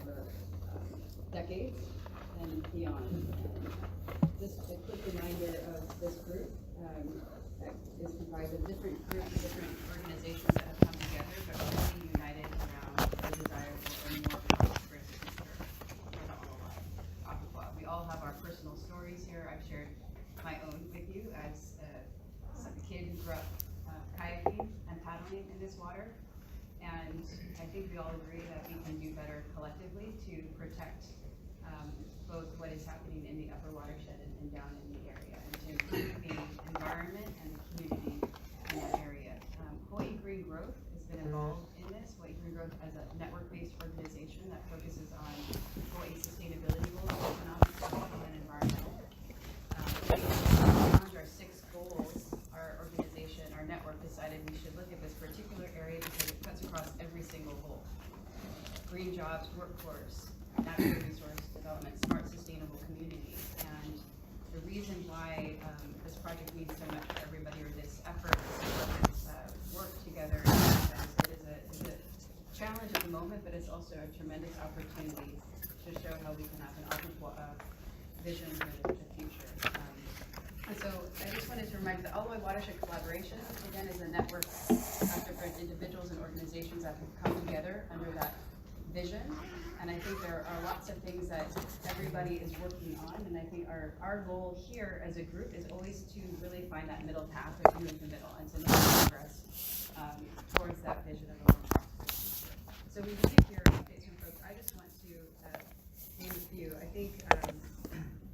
over decades and beyond. And just a quick reminder of this group that is comprised of different groups, different organizations that have come together, but really united around the desire for a more prosperous future for the Ottawa. We all have our personal stories here. I've shared my own with you as a kid who grew up kayaking and paddling in this water. And I think we all agree that we can do better collectively to protect both what is happening in the upper watershed and down in the area, and to improve the environment and the community in that area. Hawaii Green Growth has been involved in this. Hawaii Green Growth as a network-based organization that focuses on Hawaii's sustainability goals, economic, social, and environmental. Beyond our 6 goals, our organization, our network decided we should look at this particular area because it cuts across every single goal. Green jobs, workforce, natural resource development, smart, sustainable communities. And the reason why this project means so much for everybody, or this effort, this work together, is it is a challenge at the moment, but it's also a tremendous opportunity to show how we can have an vision for the future. And so I just wanted to remind you that All-Hawaii Watershed Collaboration, again, is a network of different individuals and organizations that have come together under that vision. And I think there are lots of things that everybody is working on. And I think our goal here as a group is always to really find that middle path, or to meet the middle, and to make progress towards that vision of a more prosperous future. So we really hear updates from folks. I just want to name a few. I think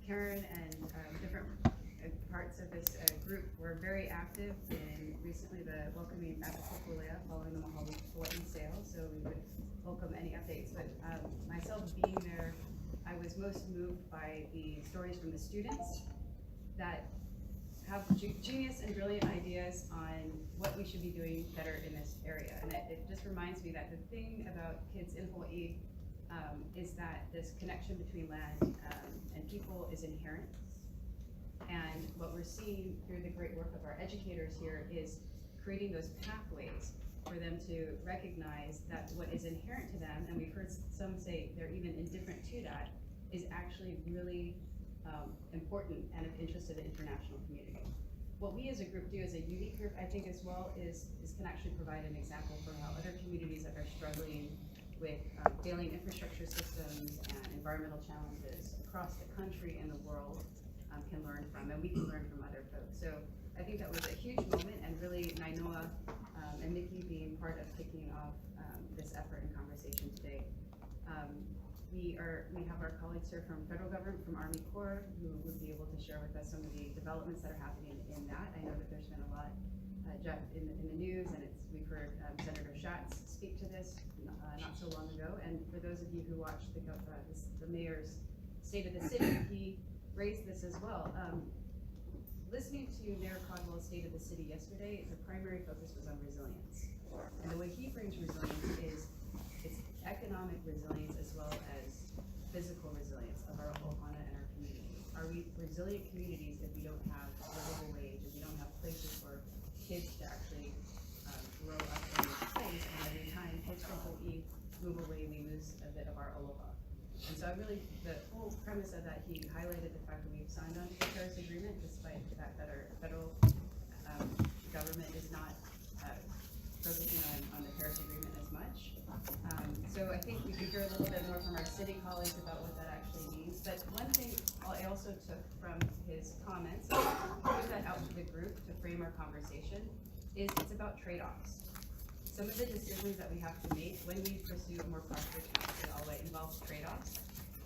Karen and different parts of this group were very active in recently the welcoming Makapukulea following the Hawaii sale, so we would welcome any updates. But myself being there, I was most moved by the stories from the students that have genius and brilliant ideas on what we should be doing better in this area. And it just reminds me that the thing about kids in Hawaii is that this connection between land and people is inherent. And what we're seeing through the great work of our educators here is creating those pathways for them to recognize that what is inherent to them, and we've heard some say they're even indifferent to that, is actually really important and of interest to the international community. What we as a group do, as a unique group, I think as well, is can actually provide an example for how other communities that are struggling with failing infrastructure systems and environmental challenges across the country and the world can learn from, and we can learn from other folks. So I think that was a huge moment, and really Nainoa and Nikki being part of kicking off this effort and conversation today. We have our colleagues here from federal government, from Army Corps, who would be able to share with us some of the developments that are happening in that. I know that there's been a lot in the news, and we've heard Senator Schatz speak to this not so long ago. And for those of you who watched the mayor's State of the City, he raised this as well. Listening to Mayor Caldwell's State of the City yesterday, the primary focus was on resilience. And the way he brings resilience is it's economic resilience as well as physical resilience of our ohana and our community. Are we resilient communities if we don't have a livable wage, if we don't have places for kids to actually grow up in this place, and every time kids from Hawaii move away, we lose a bit of our aloha. And so the whole premise of that, he highlighted the fact that we've signed on to the Paris Agreement, despite the fact that our federal government is not focusing on the Paris Agreement as much. So I think we could hear a little bit more from our city colleagues about what that actually means. But one thing I also took from his comments, and put that out to the group to frame our conversation, is it's about trade-offs. Some of the decisions that we have to make when we pursue a more prosperous future involves trade-offs.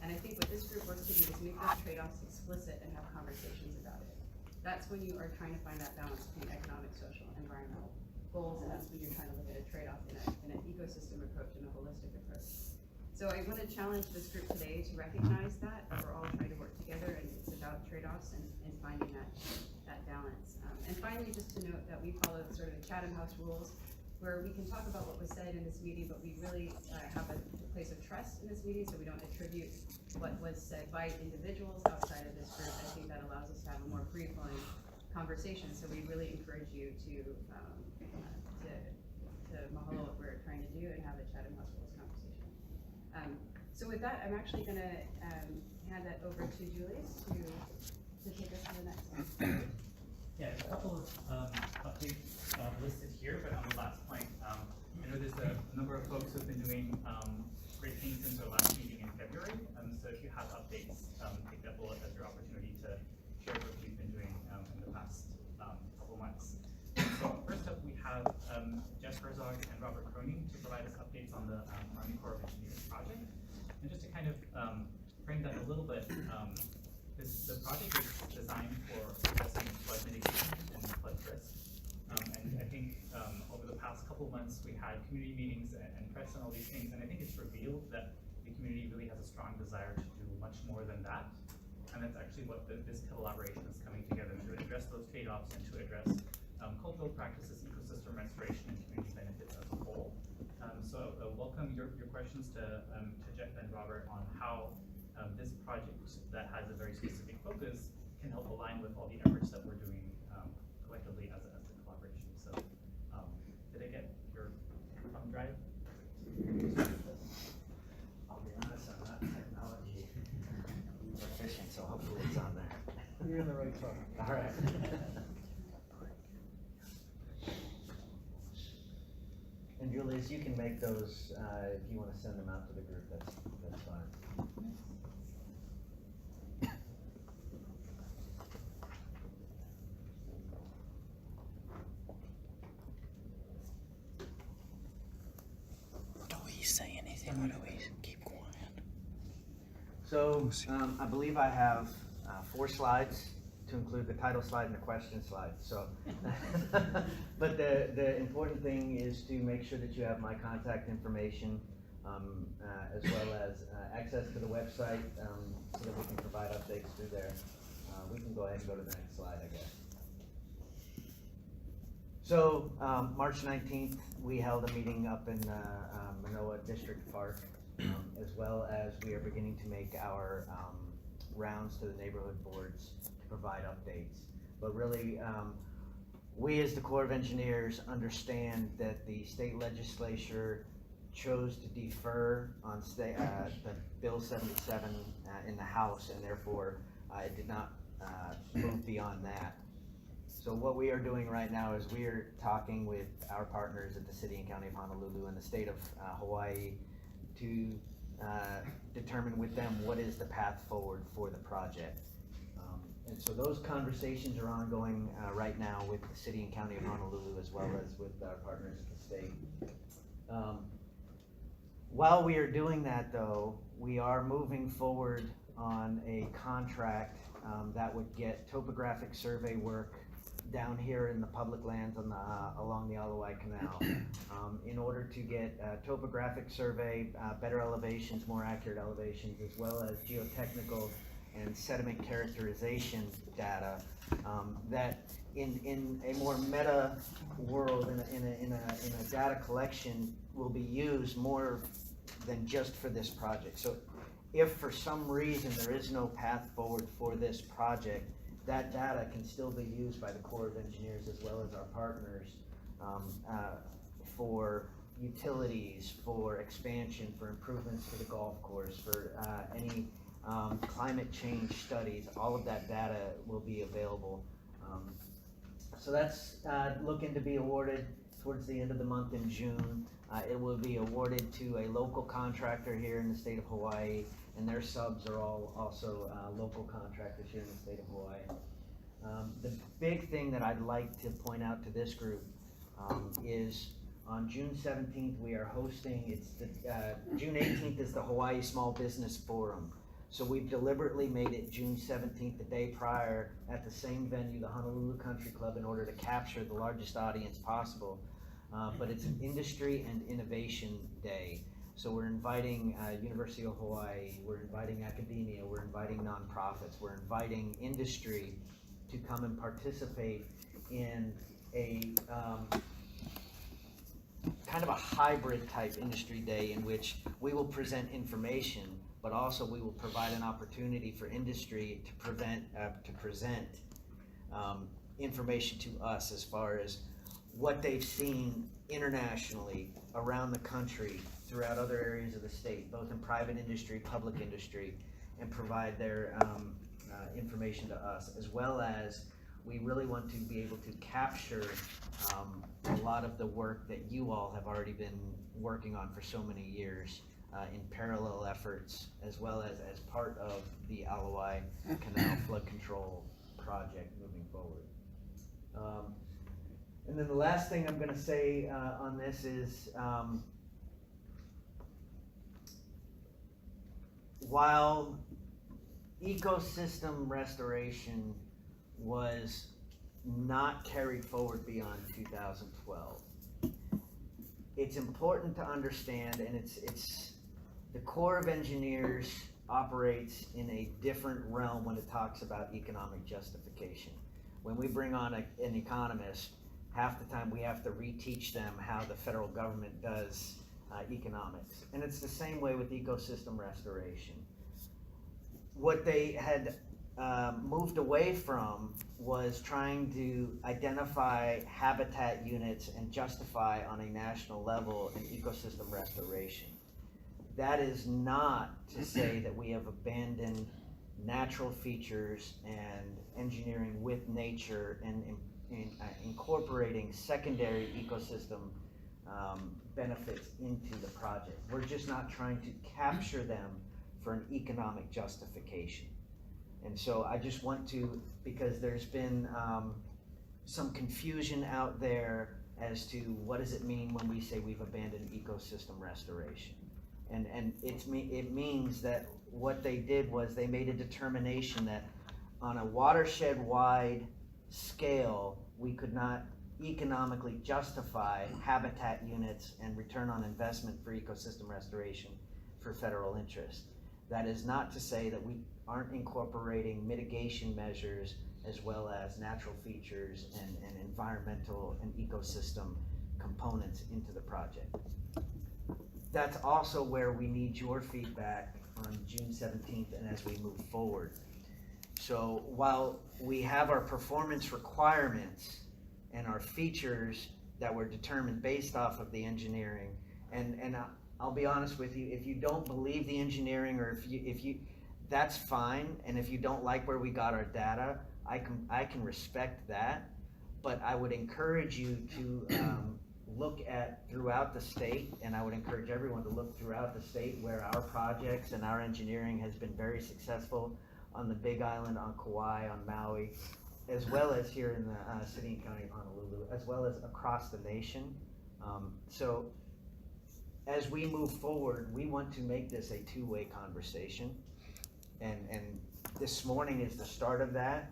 And I think what this group works to do is make those trade-offs explicit and have conversations about it. That's when you are trying to find that balance between economic, social, and environmental goals, and that's when you're trying to look at a trade-off in an ecosystem approach and a holistic approach. So I want to challenge this group today to recognize that we're all trying to work together, and it's about trade-offs and finding that balance. And finally, just to note that we follow sort of the Chatham House rules, where we can talk about what was said in this meeting, but we really have a place of trust in this meeting, so we don't attribute what was said by individuals outside of this group. I think that allows us to have a more free-flowing conversation, so we really encourage you to mahalo what we're trying to do and have a Chatham House Rules conversation. So with that, I'm actually gonna hand that over to Julius to take us to the next slide. Yeah, there's a couple of updates listed here, but on the last point, I know there's a number of folks who've been doing great things since our last meeting in February. So if you have updates, take that bullet as your opportunity to share what you've been doing in the past couple months. So first up, we have Jeff Herzog and Robert Cronin to provide us updates on the Army Corps of Engineers project. And just to kind of frame that a little bit, the project is designed for addressing flood mitigation and flood risk. And I think over the past couple months, we had community meetings and press and all these things, and I think it's revealed that the community really has a strong desire to do much more than that. And that's actually what this collaboration is coming together to address those trade-offs and to address cultural practices, ecosystem restoration, and community benefits as a whole. So welcome your questions to Jeff and Robert on how this project that has a very specific focus can help align with all the efforts that we're doing collectively as a collaboration. So did I get your thumb drive? I'll be honest, I'm not technology proficient, so hopefully it's on there. You're in the right spot. All right. And Julius, you can make those, if you want to send them out to the group, that's fine. Do we say anything or do we keep quiet? So I believe I have 4 slides to include the title slide and the question slide. So, but the important thing is to make sure that you have my contact information, as well as access to the website, so that we can provide updates through there. We can go ahead and go to the next slide, I guess. So March 19th, we held a meeting up in Manoa District Park, as well as we are beginning to make our rounds to the neighborhood boards to provide updates. But really, we as the Corps of Engineers understand that the state legislature chose to defer on the Bill 77 in the House, and therefore it did not move beyond that. So what we are doing right now is we are talking with our partners at the City and County of Honolulu and the state of Hawaii to determine with them what is the path forward for the project. And so those conversations are ongoing right now with the City and County of Honolulu, as well as with our partners at the state. While we are doing that, though, we are moving forward on a contract that would get topographic survey work down here in the public lands on the along the Iolani Canal, in order to get topographic survey, better elevations, more accurate elevations, as well as geotechnical and sediment characterization data, that in a more meta world, in a data collection, will be used more than just for this project. So if for some reason there is no path forward for this project, that data can still be used by the Corps of Engineers as well as our partners for utilities, for expansion, for improvements to the golf course, for any climate change studies. All of that data will be available. So that's looking to be awarded towards the end of the month in June. It will be awarded to a local contractor here in the state of Hawaii, and their subs are all also local contractors here in the state of Hawaii. The big thing that I'd like to point out to this group is on June 17th we are hosting, June 18th is the Hawaii Small Business Forum. So we've deliberately made it June 17th, the day prior, at the same venue, the Honolulu Country Club, in order to capture the largest audience possible. But it's an industry and innovation day. So we're inviting University of Hawaii, we're inviting academia, we're inviting nonprofits, we're inviting industry to come and participate in a kind of a hybrid type industry day in which we will present information, but also we will provide an opportunity for industry to present information to us as far as what they've seen internationally around the country throughout other areas of the state, both in private industry, public industry, and provide their information to us, as well as we really want to be able to capture a lot of the work that you all have already been working on for so many years in parallel efforts, as well as part of the Alawai Canal Flood Control Project moving forward. And then the last thing I'm gonna say on this is, while ecosystem restoration was not carried forward beyond 2012, it's important to understand, and it's the Corps of Engineers operates in a different realm when it talks about economic justification. When we bring on an economist, half the time we have to reteach them how the federal government does economics. And it's the same way with ecosystem restoration. What they had moved away from was trying to identify habitat units and justify on a national level an ecosystem restoration. That is not to say that we have abandoned natural features and engineering with nature and incorporating secondary ecosystem benefits into the project. We're just not trying to capture them for an economic justification. And so I just want to, because there's been some confusion out there as to what does it mean when we say we've abandoned ecosystem restoration. And it means that what they did was they made a determination that on a watershed-wide scale, we could not economically justify habitat units and return on investment for ecosystem restoration for federal interest. That is not to say that we aren't incorporating mitigation measures as well as natural features and environmental and ecosystem components into the project. That's also where we need your feedback on June 17th and as we move forward. So while we have our performance requirements and our features that were determined based off of the engineering, and I'll be honest with you, if you don't believe the engineering, or if you that's fine, and if you don't like where we got our data, I can respect that, but I would encourage you to look at throughout the state, and I would encourage everyone to look throughout the state where our projects and our engineering has been very successful on the Big Island, on Kauai, on Maui, as well as here in the city and county of Honolulu, as well as across the nation. So as we move forward, we want to make this a two-way conversation. And this morning is the start of that.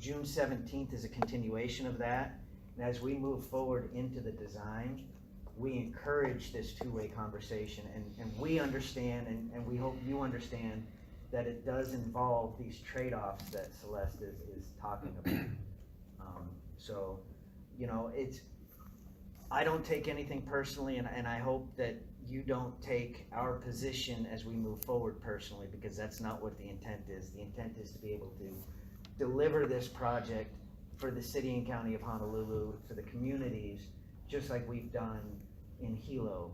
June 17th is a continuation of that. And as we move forward into the design, we encourage this two-way conversation. And we understand, and we hope you understand, that it does involve these trade-offs that Celeste is talking about. So, you know, I don't take anything personally, and I hope that you don't take our position as we move forward personally, because that's not what the intent is. The intent is to be able to deliver this project for the city and county of Honolulu, for the communities, just like we've done in Hilo,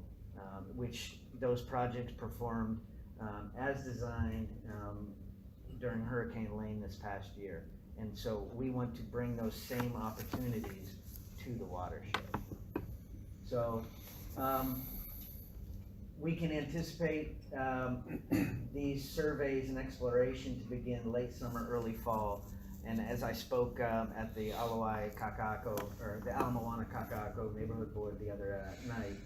which those projects performed as designed during Hurricane Lane this past year. And so we want to bring those same opportunities to the watershed. So we can anticipate these surveys and exploration to begin late summer, early fall. And as I spoke at the Alawai Kaka'ako, or the Ala Moana Kaka'ako neighborhood board the other night,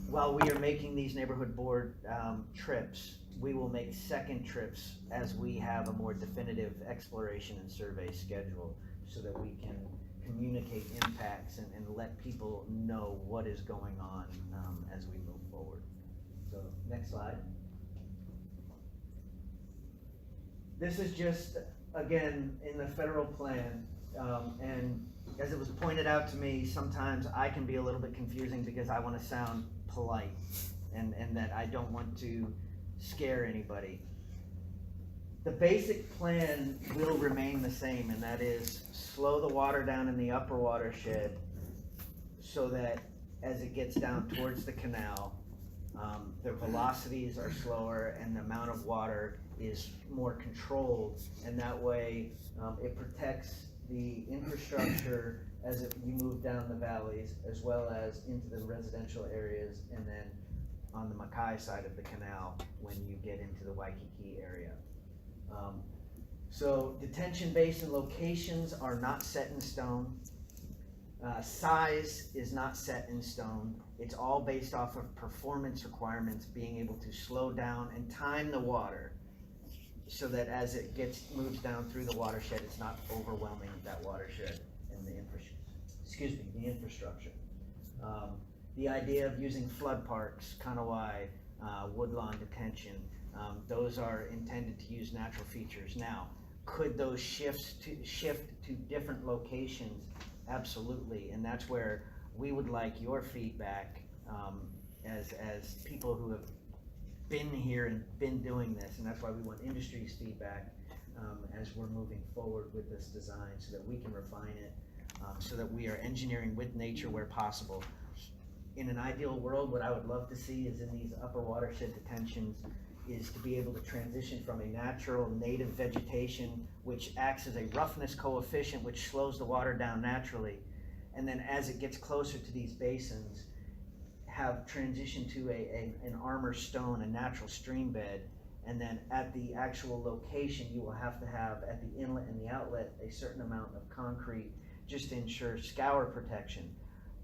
while we are making these neighborhood board trips, we will make second trips as we have a more definitive exploration and survey schedule, so that we can communicate impacts and let people know what is going on as we move forward. So next slide. This is just, again, in the federal plan, and as it was pointed out to me, sometimes I can be a little bit confusing because I want to sound polite and that I don't want to scare anybody. The basic plan will remain the same, and that is slow the water down in the upper watershed so that as it gets down towards the canal, Their velocities are slower and the amount of water is more controlled, and that way it protects the infrastructure as you move down the valleys, as well as into the residential areas, and then on the Mackay side of the canal when you get into the Waikiki area. So detention basin locations are not set in stone. Size is not set in stone. It's all based off of performance requirements, being able to slow down and time the water so that as it moves down through the watershed, it's not overwhelming that watershed and the infrastructure. The idea of using flood parks, Kanawai, woodlawn detention, those are intended to use natural features. Now, could those shift to different locations? Absolutely, and that's where we would like your feedback as people who have been here and been doing this, and that's why we want industry's feedback as we're moving forward with this design so that we can refine it, so that we are engineering with nature where possible. In an ideal world, what I would love to see is in these upper watershed detentions is to be able to transition from a natural native vegetation, which acts as a roughness coefficient, which slows the water down naturally. And then as it gets closer to these basins, have transition to an armor stone, a natural stream bed. And then at the actual location, you will have to have at the inlet and the outlet, a certain amount of concrete just to ensure scour protection.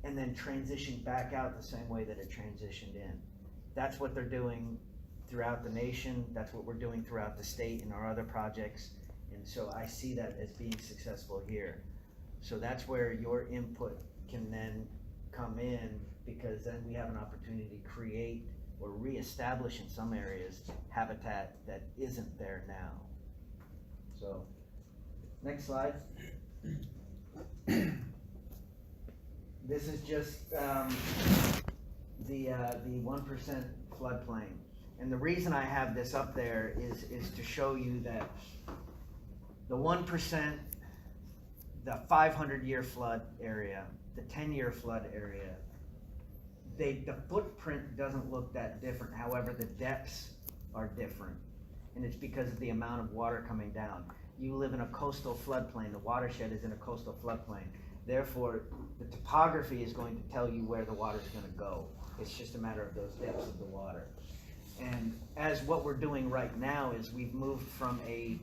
And then transition back out the same way that it transitioned in. That's what they're doing throughout the nation. That's what we're doing throughout the state in our other projects. And so I see that as being successful here. So that's where your input can then come in, because then we have an opportunity to create or reestablish in some areas habitat that isn't there now. So, next slide. This is just the 1% floodplain. And the reason I have this up there is to show you that the 1%, the 500-year flood area, the 10-year flood area, the footprint doesn't look that different. However, the depths are different. And it's because of the amount of water coming down. You live in a coastal floodplain. The watershed is in a coastal floodplain. Therefore, the topography is going to tell you where the water is going to go. It's just a matter of those depths of the water. And as what we're doing right now is we've moved from a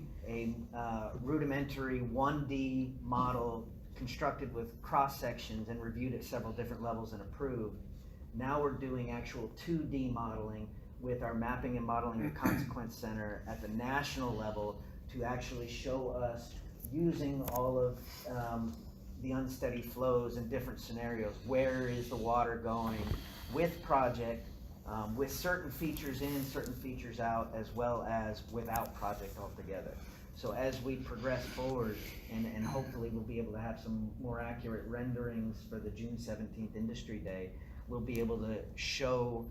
rudimentary 1D model constructed with cross sections and reviewed at several different levels and approved. Now we're doing actual 2D modeling with our Mapping and Modeling and Consequence Center at the national level to actually show us using all of the unsteady flows in different scenarios. Where is the water going with project, with certain features in, certain features out, as well as without project altogether. So as we progress forward, and hopefully we'll be able to have some more accurate renderings for the June 17th Industry Day, we'll be able to show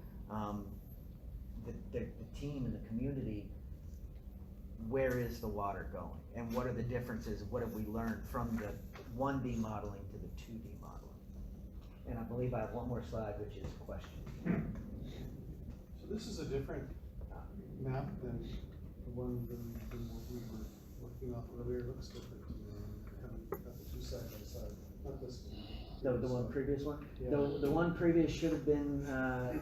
the team and the community where is the water going and what are the differences, what have we learned from the 1D modeling to the 2D modeling. And I believe I have one more slide, which is questions. So this is a different map than the one than what we were working off earlier. It looks different to me. I haven't got the two side by side. Not this one. The one previous one? Yeah. The one previous should have been,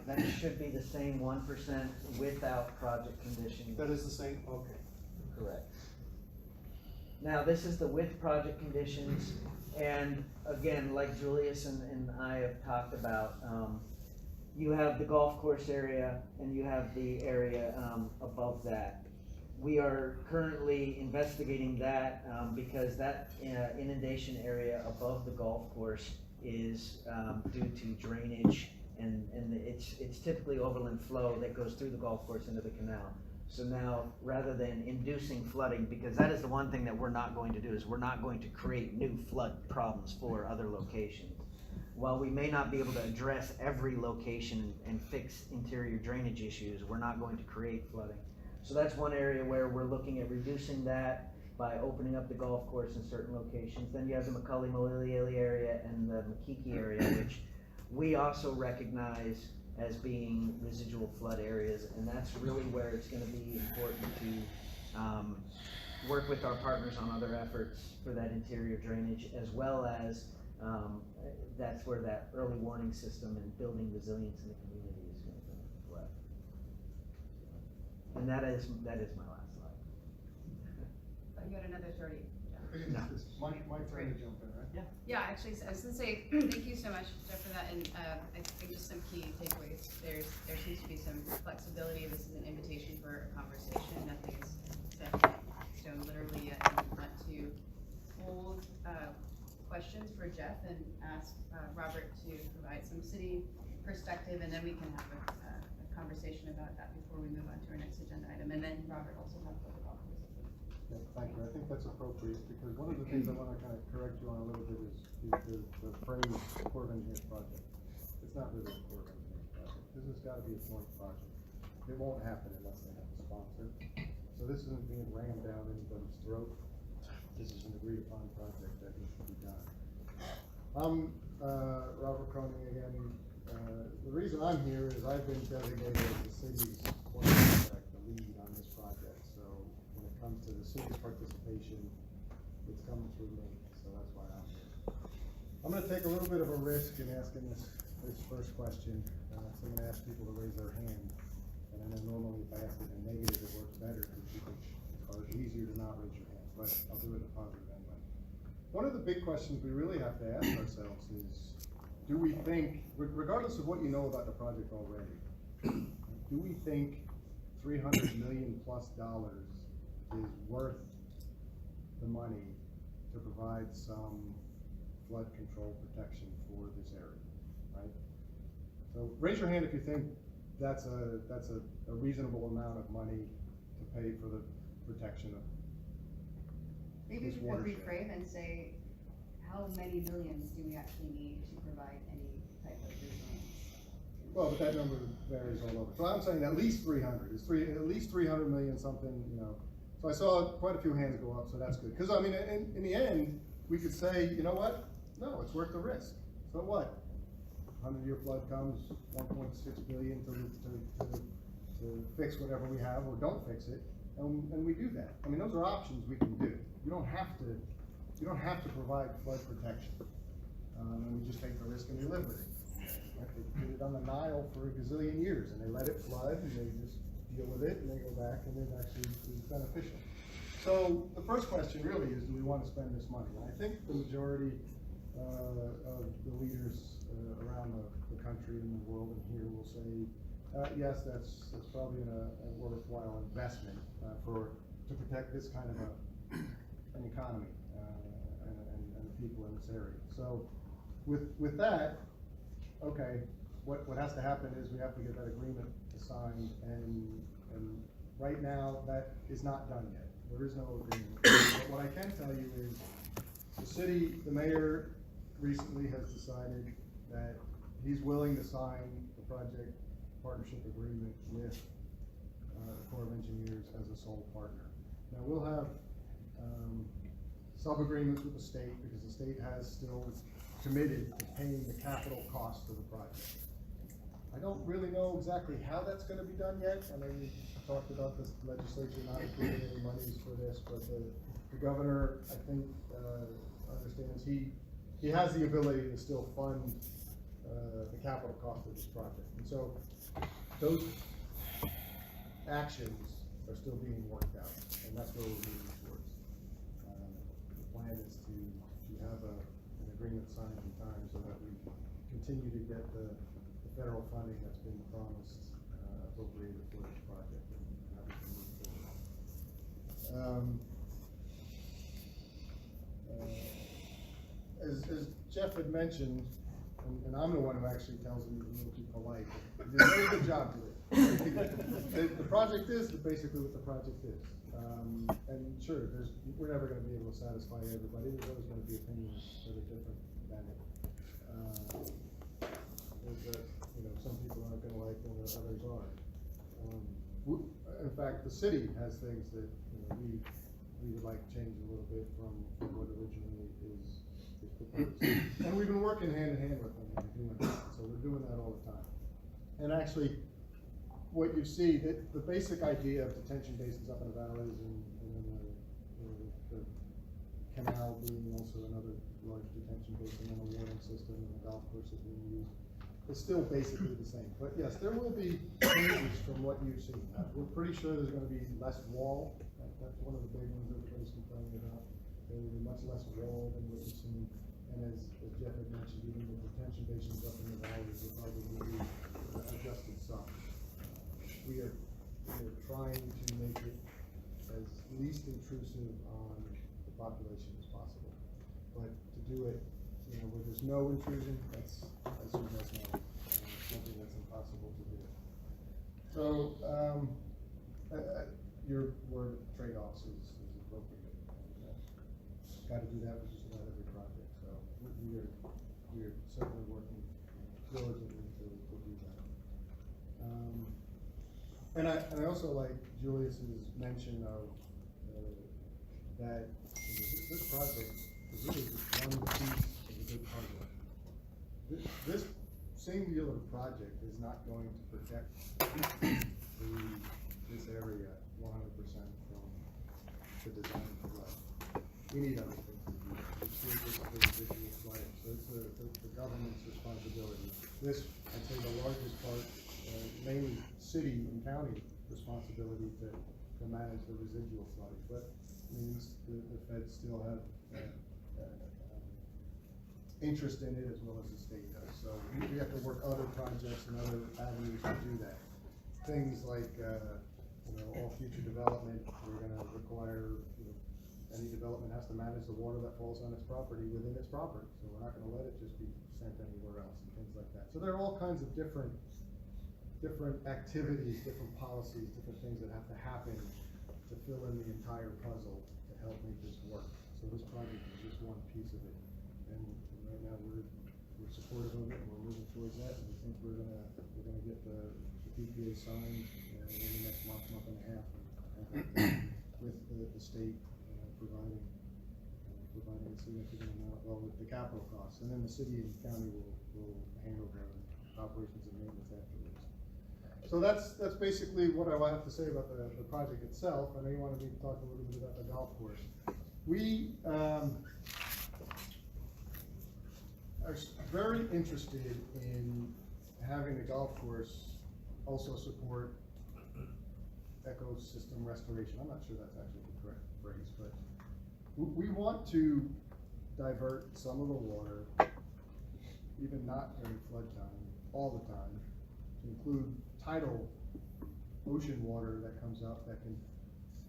that should be the same 1% without project conditions. That is the same? Okay. Correct. Now, this is the with project conditions, and again, like Julius and I have talked about, you have the golf course area and you have the area above that. We are currently investigating that because that inundation area above the golf course is due to drainage, and it's typically overland flow that goes through the golf course into the canal. So now, rather than inducing flooding, because that is the one thing that we're not going to do, is we're not going to create new flood problems for other locations. While we may not be able to address every location and fix interior drainage issues, we're not going to create flooding. So that's one area where we're looking at reducing that by opening up the golf course in certain locations. Then you have the Macaulay-Moilili area and the Makiki area, which we also recognize as being residual flood areas, and that's really where it's gonna be important to, work with our partners on other efforts for that interior drainage, as well as, that's where that early warning system and building resilience in the community is gonna come into play. And that is my last slide. You had another 30, Jeff. No. My turn to jump in, right? Yeah, actually, I was gonna say, thank you so much, Jeff, for that, and, I think just some key takeaways. There seems to be some flexibility. This is an invitation for a conversation. Nothing is set in stone literally yet. And we want to hold, questions for Jeff and ask, Robert to provide some city perspective, and then we can have a conversation about that before we move on to our next agenda item. And then Robert also talked about the golf course. Yeah, thank you. I think that's appropriate, because one of the things I want to kind of correct you on a little bit is the phrase Corp of Engineers project. It's not really a Corp of Engineers project. This has got to be a joint project. It won't happen unless they have a sponsor. So this isn't being rammed down anybody's throat. This is an agreed upon project that needs to be done. I'm Robert Cronin again. The reason I'm here is I've been designated as the city's point of contact, the lead on this project. So when it comes to the city's participation, it's coming through me. So that's why I'm here. I'm going to take a little bit of a risk in asking this first question. So I'm going to ask people to raise their hand. And I know normally if I ask it in negative, it works better because people are easier to not raise your hand. But I'll do it in a positive anyway. One of the big questions we really have to ask ourselves is, do we think, regardless of what you know about the project already, do we think $300 million plus is worth the money to provide some flood control protection for this area, right? So raise your hand if you think that's a reasonable amount of money to pay for the protection of Maybe this we could watershed. reframe and say, how many millions do we actually need to provide any type of resilience? Well, but that number varies all over. So I'm saying at least 300, at least 300 million something, you know. So I saw quite a few hands go up, so that's good. Because I mean, in the end, we could say, you know what? No, it's worth the risk. So what? 100-year flood comes, 1.6 billion to fix whatever we have, or don't fix it, and we do that. I mean, those are options we can do. You don't have to provide flood protection, and we just take the risk and we live with it. Right? They did it on the Nile for a gazillion years, and they let it flood, and they just deal with it, and they go back, and it actually is beneficial. So the first question really is, do we want to spend this money? And I think the majority of the leaders around the country and the world and here will say, yes, that's probably a worthwhile investment to protect this kind of an economy and the people in this area. So with that, okay, what has to happen is we have to get that agreement signed, and right now that is not done yet. There is no agreement. But what I can tell you is the mayor recently has decided that he's willing to sign the project partnership agreement with the Corps of Engineers as a sole partner. Now we'll have sub-agreements with the state because the state has still committed to paying the capital cost of the project. I don't really know exactly how that's going to be done yet. I know we talked about the legislature not including any monies for this, but the governor, I think, understands he has the ability to still fund the capital cost of this project. And so those actions are still being worked out, and that's where we're moving towards. The plan is to have an agreement signed in time so that we continue to get the federal funding that's been promised appropriated for this project, and how we can move forward. As Jeff had mentioned, and I'm the one who actually tells him he's a little too polite, but he did a very good job today. The project is basically what the project is. And sure, we're never going to be able to satisfy everybody. There's always going to be opinions that are different than it. Some people aren't going to like them, and others are. In fact, the city has things that we would like to change a little bit from what originally is proposed. And we've been working hand in hand with them and doing that. So we're doing that all the time. And actually, what you see, the basic idea of detention basins up in the valleys and then the canal being also another large detention basin and a warning system and the golf course is being used, is still basically the same. But yes, there will be changes from what you've seen. We're pretty sure there's gonna be less wall. That's one of the big ones everybody's complaining about. There will be much less wall than what you've seen. And as Jeff had mentioned, even the detention basins up in the valleys will probably be adjusted some. We are trying to make it as least intrusive on the population as possible. But to do it, where there's no intrusion, that's, as you guys know, something that's impossible to do. So, your word trade-offs is appropriate. Got to do that with just about every project. So we are certainly working diligently to do that. And I also like Julius's mention of that this project is really just one piece of a big puzzle. This singular project is not going to protect this area 100% from the design of the flood. We need other things to do. It's really just a visual flooding, so it's the government's responsibility. This, I'd say, the largest part, mainly city and county responsibility to manage the residual flooding, but means the feds still have interest in it as well as the state does. So we have to work other projects and other avenues to do that. Things like all future development, we're going to require any development has to manage the water that falls on its property within its property. So we're not going to let it just be sent anywhere else and things like that. So there are all kinds of different activities, different policies, different things that have to happen to fill in the entire puzzle to help make this work. So this project is just one piece of it. And right now we're supportive of it and we're moving towards that. And we think we're gonna get the PPA signed in the next month and a half with the state providing a significant amount, well, with the capital costs. And then the city and county will handle the operations and maintenance afterwards. So that's basically what I have to say about the project itself. I know you wanted me to talk a little bit about the golf course. We are very interested in having the golf course also support ecosystem restoration. I'm not sure that's actually the correct phrase, but we want to divert some of the water, even not during flood time, all the time, to include tidal ocean water that comes up that can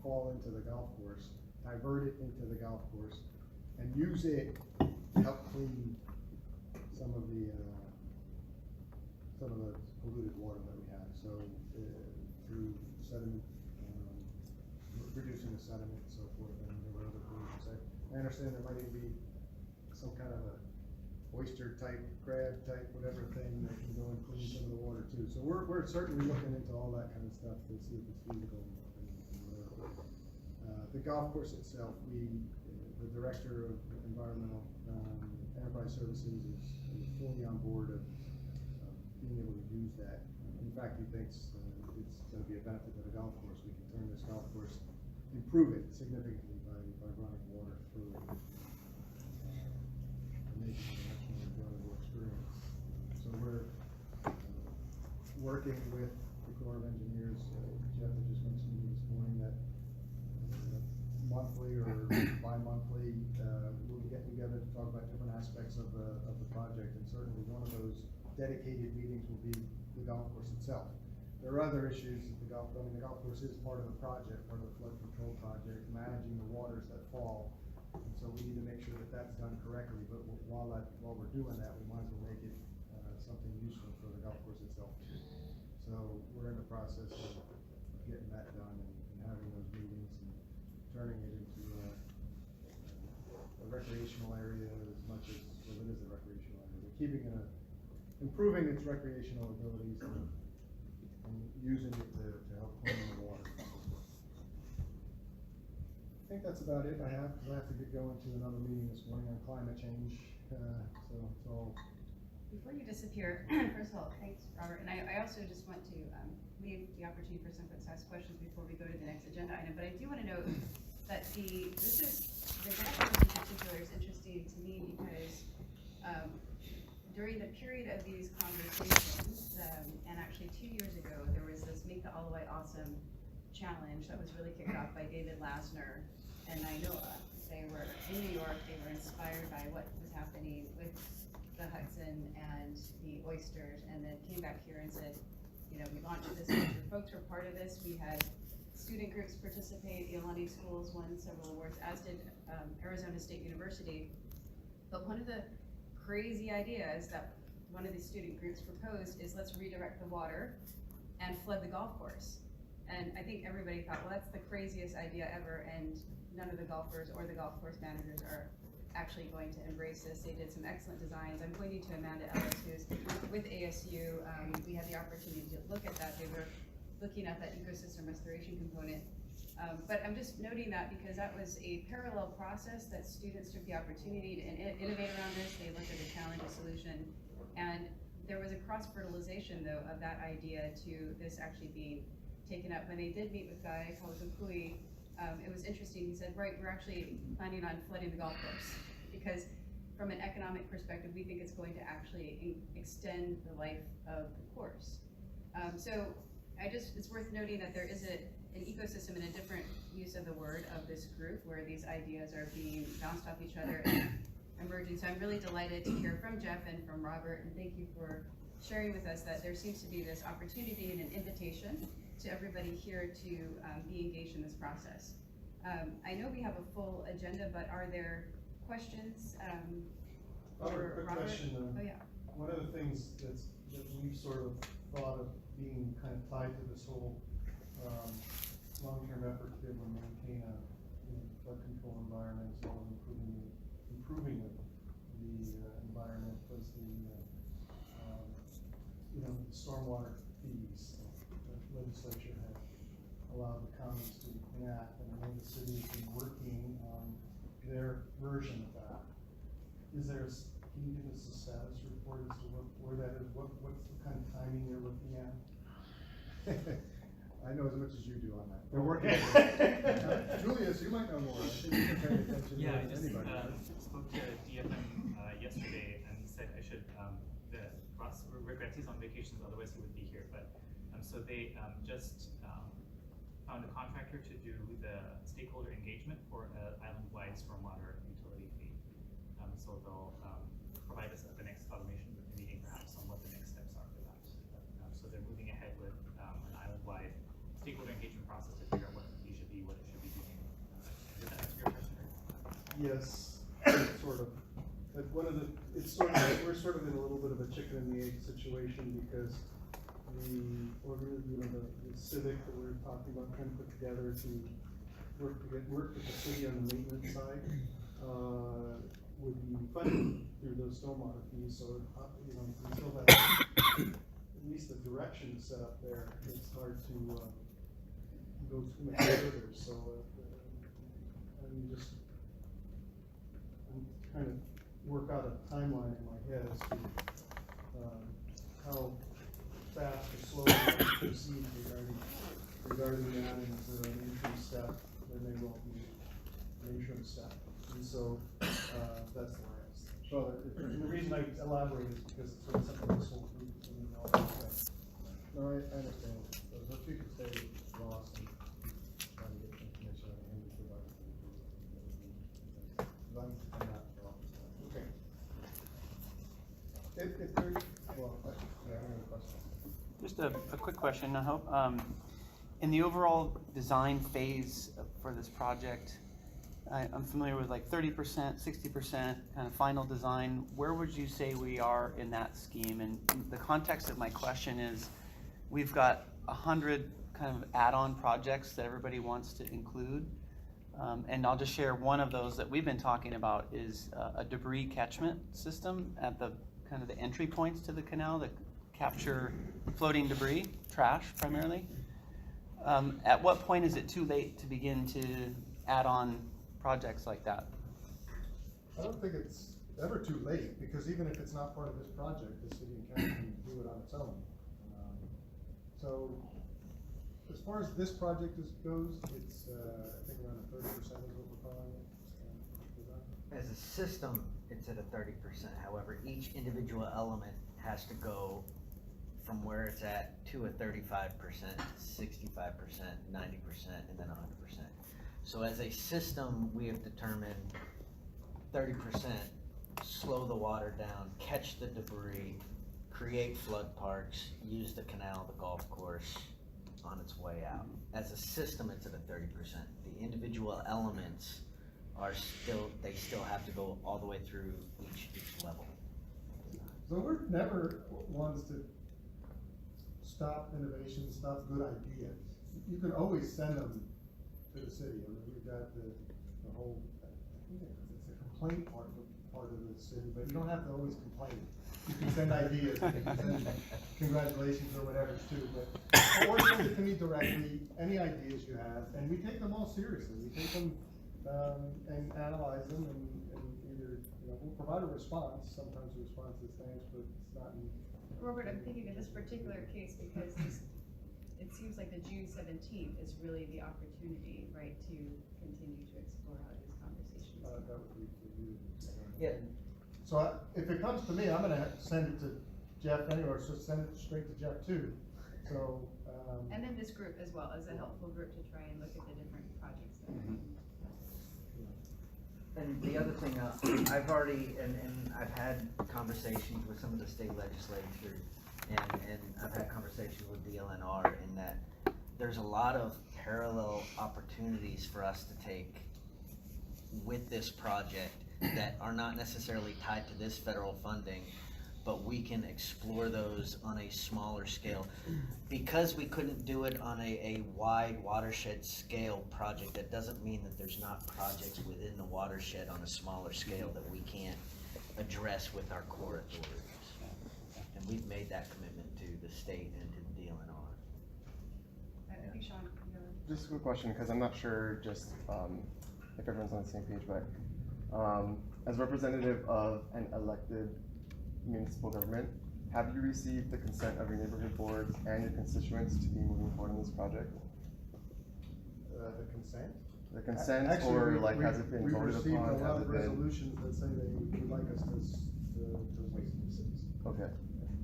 fall into the golf course, divert it into the golf course, and use it to help clean some of the polluted water that we have. So through sediment, reducing the sediment and so forth, and there were other pollutions. I understand there might even be some kind of a oyster type, crab type, whatever thing that can go and clean some of the water too. So we're certainly looking into all that kind of stuff to see if it's feasible. The golf course itself, the director of environmental enterprise services is fully on board of being able to use that. In fact, he thinks it's going to be a benefit to the golf course. We can turn this golf course, improve it significantly by running water through it. Making it a much more enjoyable experience. So we're working with the Corps of Engineers. Jeff had just mentioned to me this morning that monthly or bi-monthly, we'll be getting together to talk about different aspects of the project, and certainly one of those dedicated meetings will be the golf course itself. There are other issues that the golf course is part of the project, part of the flood control project, managing the waters that fall. And so we need to make sure that that's done correctly, but while we're doing that, we might as well make it something useful for the golf course itself. So we're in the process of getting that done and having those meetings and turning it into a recreational area as much as, well, it is a recreational area, but improving its recreational abilities and using it to help clean the water. I think that's about it I have, because I have to get going to another meeting this morning on climate change. So it's all Before you disappear, first of all, thanks, Robert, and I also just want to leave the opportunity for some folks to ask questions before we go to the next agenda item, but I do want to note that the golf course in particular is interesting to me because during the period of these conversations, and actually 2 years ago, there was this Make the Alloway Awesome challenge that was really kicked off by David Lasner and Iolani. They were in New York, they were inspired by what was happening with the Hudson and the oysters, and then came back here and said, you know, we launched this, the folks were part of this, we had student groups participate, Iolani schools won several awards, as did Arizona State University. But one of the crazy ideas that one of the student groups proposed is let's redirect the water and flood the golf course. And I think everybody thought, well, that's the craziest idea ever, and none of the golfers or the golf course managers are actually going to embrace this. They did some excellent designs. I'm pointing to Amanda Ellis, who's with ASU. We had the opportunity to look at that. They were looking at that ecosystem restoration component. But I'm just noting that because that was a parallel process that students took the opportunity to innovate around this. They looked at a challenge, a solution, and there was a cross-fertilization, though, of that idea to this actually being taken up. When they did meet with Guy Kawakukui, it was interesting. He said, right, we're actually planning on flooding the golf course because from an economic perspective, we think it's going to actually extend the life of the course. So it's worth noting that there is an ecosystem and a different use of the word of this group where these ideas are being bounced off each other and emerging. So I'm really delighted to hear from Jeff and from Robert, and thank you for sharing with us that there seems to be this opportunity and an invitation to everybody here to be engaged in this process. I know we have a full agenda, but are there questions for Quick Robert? question. Oh yeah. One of the things that we've sort of thought of being kind of tied to this whole long-term effort to be able to maintain a flood control environment as well as improving the environment was the stormwater fees that the legislature had allowed the counties to enact, and I know the city has been working on their version of that. Can you give us a status report as to where that is? What's the kind of timing they're looking at? I know as much as you do on that. They're working. Julius, you might know more. I think you can pay attention Yeah, I more than just anybody. spoke to DFM yesterday and said I should, Ross regrets he's on vacations, otherwise he would be here, but so they just found a contractor to do the stakeholder engagement for an island-wide stormwater utility fee. So they'll provide us at the next automation meeting perhaps on what the next steps are for that. So they're moving ahead with an island-wide stakeholder engagement process to figure out what the fee should be, what it should be doing. Did that answer your question? Yes, sort of. But we're sort of in a little bit of a chicken and the egg situation because the civic that we were talking about trying to put together to work with the city on the maintenance side would be funded through those stormwater fees. So until that at least the direction is set up there, it's hard to go too much further. So I'm trying to work out a timeline in my head as to how fast or slow we can proceed regarding that, and is there an interim step? There may well be an interim step, and so that's the way I asked. So and the reason I elaborate is because it's sort of something this whole group is involved with. No, I understand. So what you could say, Ross, and trying to get some information on Andy for that. I'm not wrong. Okay. If there's, well, I have another question. Just a quick question, I hope. In the overall design phase for this project, I'm familiar with like 30%, 60% kind of final design. Where would you say we are in that scheme? And the context of my question is, we've got 100 kind of add-on projects that everybody wants to include. And I'll just share one of those that we've been talking about is a debris catchment system at the kind of the entry points to the canal that capture floating debris, trash primarily. At what point is it too late to begin to add on projects like that? I don't think it's ever too late, because even if it's not part of this project, the city and county can do it on its own. So, as far as this project goes, it's, I think around 30% is what we're calling it. As a system, it's at a 30%. However, each individual element has to go from where it's at to a 35%, 65%, 90%, and then 100%. So as a system, we have determined 30%, slow the water down, catch the debris, create flood parks, use the canal, the golf course on its way out. As a system, it's at a 30%. The individual elements they still have to go all the way through each level. So we're never ones to stop innovation, stop good ideas. You can always send them to the city. I mean, we've got the whole, it's a complaint part of the city, but you don't have to always complain. You can send ideas, you can send congratulations or whatever too, or send it to me directly, any ideas you have, and we take them all seriously. We take them and analyze them and either, we'll provide a response. Sometimes the response is thanks, but it's not. Robert, I'm thinking in this particular case, because it seems like the June 17th is really the opportunity, right, to continue to explore how these conversations. That would be for you. Yeah. So if it comes to me, I'm gonna send it to Jeff anyway, or just send it straight to Jeff too. So. And then this group as well, as a helpful group to try and look at the different projects that are. And the other thing, I've already, and I've had conversations with some of the state legislatures, and I've had conversations with the LNR in that there's a lot of parallel opportunities for us to take with this project that are not necessarily tied to this federal funding, but we can explore those on a smaller scale. Because we couldn't do it on a wide watershed scale project, that doesn't mean that there's not projects within the watershed on a smaller scale that we can't address with our core authorities. And we've made that commitment to the state and to the DLNR. I think Sean, you know. Just a quick question, because I'm not sure just if everyone's on the same page, but as representative of an elected municipal government, have you received the consent of your neighborhood boards and your constituents to be moving forward in this project? The consent? The consent, Actually, or like has it been voted We upon? received a lot Has of it been? resolutions that say they would like us to wait for cities. Okay,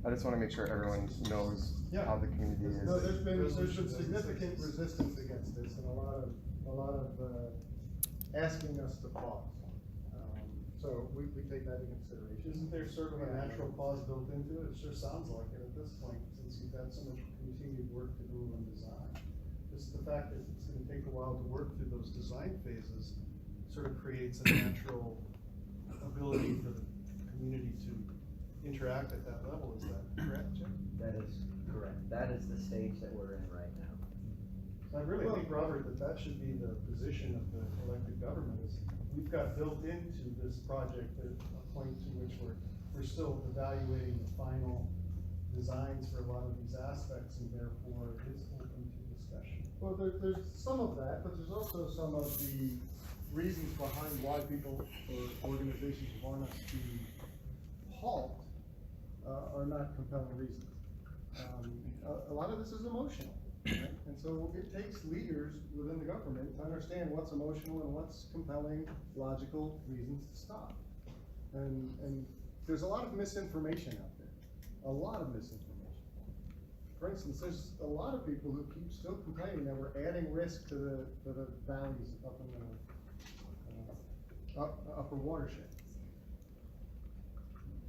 I just want to make sure everyone knows Yeah. how the community is. No, there's been significant resistance against this and a lot of asking us to pause. So we take that into consideration. Isn't there sort of a natural pause built into it? It sure sounds like it at this point, since you've had so much continued work to do on design. Just the fact that it's gonna take a while to work through those design phases sort of creates a natural ability for the community to interact at that level. Is that correct, Jim? That is correct. That is the stage that we're in right now. So I really think, Robert, that should be the position of the elected government, is we've got built into this project a point to which we're still evaluating the final designs for a lot of these aspects, and therefore it's open to discussion. Well, there's some of that, but there's also some of the reasons behind why people or organizations want us to halt are not compelling reasons. A lot of this is emotional, right? And so it takes leaders within the government to understand what's emotional and what's compelling, logical reasons to stop. And there's a lot of misinformation out there, a lot of misinformation. For instance, there's a lot of people who keep still complaining that we're adding risk to the valleys up in the upper watershed.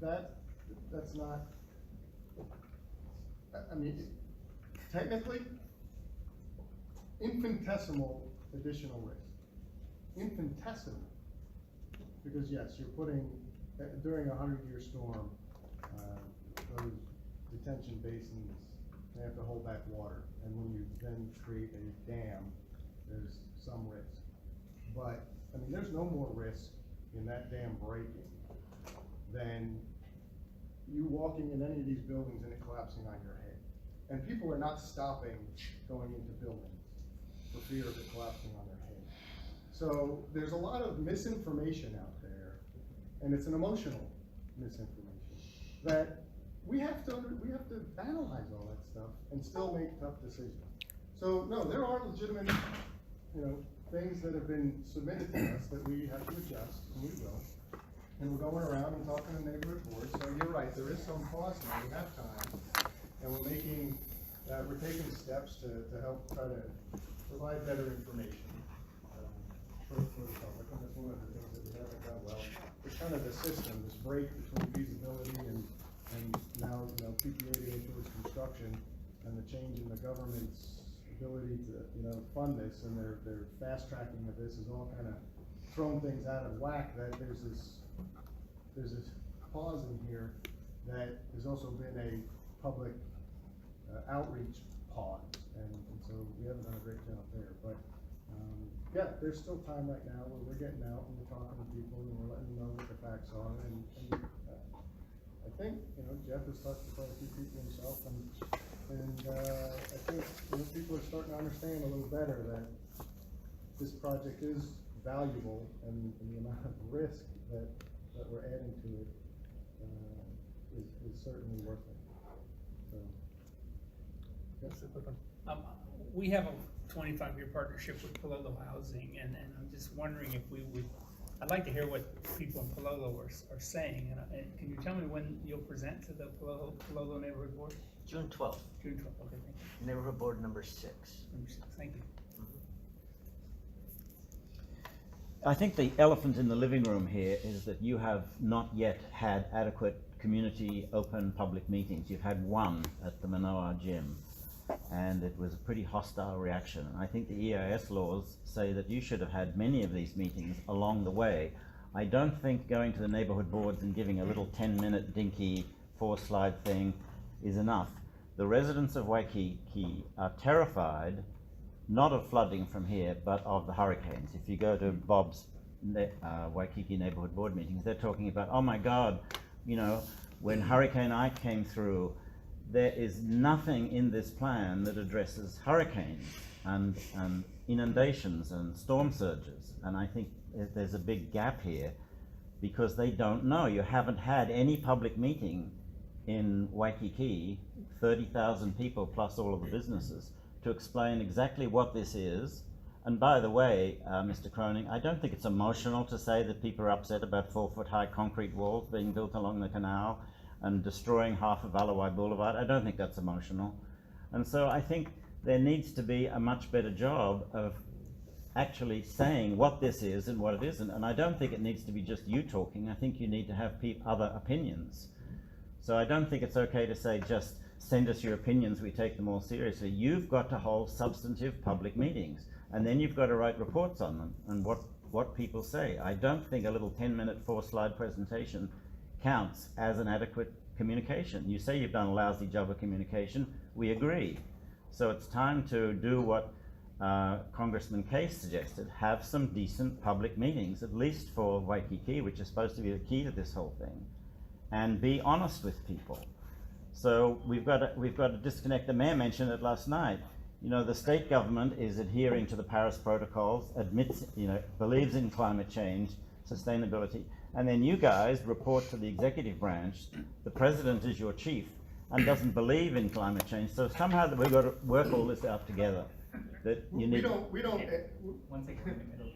That's not, I mean, technically, infinitesimal additional risk. Infinitesimal. Because yes, you're putting, during a 100-year storm, those detention basins, they have to hold back water. And when you then create a dam, there's some risk. But, I mean, there's no more risk in that dam breaking than you walking in any of these buildings and it collapsing on your head. And people are not stopping going into buildings for fear of it collapsing on their head. So there's a lot of misinformation out there. and it's an emotional misinformation, that we have to analyze all that stuff and still make tough decisions. So no, there are legitimate, things that have been submitted to us that we have to adjust, and we will. And we're going around and talking to neighborhood boards, so you're right, there is some cost now, we have time. And we're taking steps to help try to provide better information for the public, and that's one of the things that we haven't done well. It's kind of the system, this break between feasibility and now, PPA towards construction, and the change in the government's ability to, fund this, and their fast tracking of this is all kind of thrown things out of whack, that there's this pause in here that has also been a public outreach pause, and so we haven't done a great job there, but yeah, there's still time right now where we're getting out and we're talking to people and we're letting them know what the facts are, and I think, Jeff has talked to quite a few people himself, and I think, people are starting to understand a little better that this project is valuable, and the amount of risk that we're adding to it is certainly worth it. So, That's a quick one. We have a 25-year partnership with Palolo Housing, and I'm just wondering if I'd like to hear what people in Palolo are saying, and can you tell me when you'll present to the Palolo Neighborhood Board? June 12th, June 12th, okay, thank you. neighborhood board number 6. Thank you. I think the elephant in the living room here is that you have not yet had adequate community open public meetings. You've had one at the Manoa gym, and it was a pretty hostile reaction. I think the EIS laws say that you should have had many of these meetings along the way. I don't think going to the neighborhood boards and giving a little 10-minute dinky 4-slide thing is enough. The residents of Waikiki are terrified not of flooding from here, but of the hurricanes. If you go to Bob's Waikiki neighborhood board meetings, they're talking about, oh my God, when Hurricane Ike came through, there is nothing in this plan that addresses hurricanes and inundations and storm surges. And I think there's a big gap here because they don't know. You haven't had any public meeting in Waikiki, 30,000 people plus all of the businesses, to explain exactly what this is. And by the way, Mr. Croning, I don't think it's emotional to say that people are upset about 4-foot-high concrete walls being built along the canal and destroying half of Alawai Boulevard. I don't think that's emotional. And so I think there needs to be a much better job of actually saying what this is and what it isn't. And I don't think it needs to be just you talking. I think you need to have other opinions. So I don't think it's okay to say just send us your opinions, we take them all seriously. You've got to hold substantive public meetings, and then you've got to write reports on them and what people say. I don't think a little 10-minute 4-slide presentation counts as an adequate communication. You say you've done a lousy job of communication, we agree. So it's time to do what Congressman Case suggested, have some decent public meetings, at least for Waikiki, which is supposed to be the key to this whole thing, and be honest with people. So we've got to disconnect. The mayor mentioned it last night. The state government is adhering to the Paris protocols, admits, believes in climate change, sustainability, and then you guys report to the executive branch. The president is your chief and doesn't believe in climate change. So somehow we've got to work all this out together. That you need. We don't.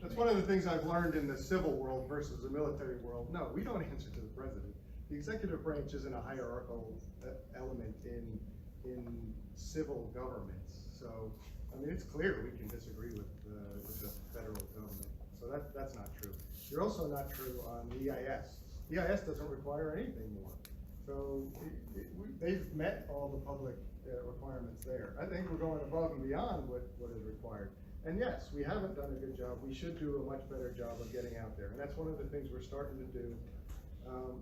That's one of the things I've learned in the civil world versus the military world. No, we don't answer to the president. The executive branch isn't a hierarchical element in civil governments. So, it's clear we can disagree with the federal government. So that's not true. You're also not true on the EIS. The EIS doesn't require anything more. So they've met all the public requirements there. I think we're going above and beyond what is required. And yes, we haven't done a good job. We should do a much better job of getting out there. And that's one of the things we're starting to do.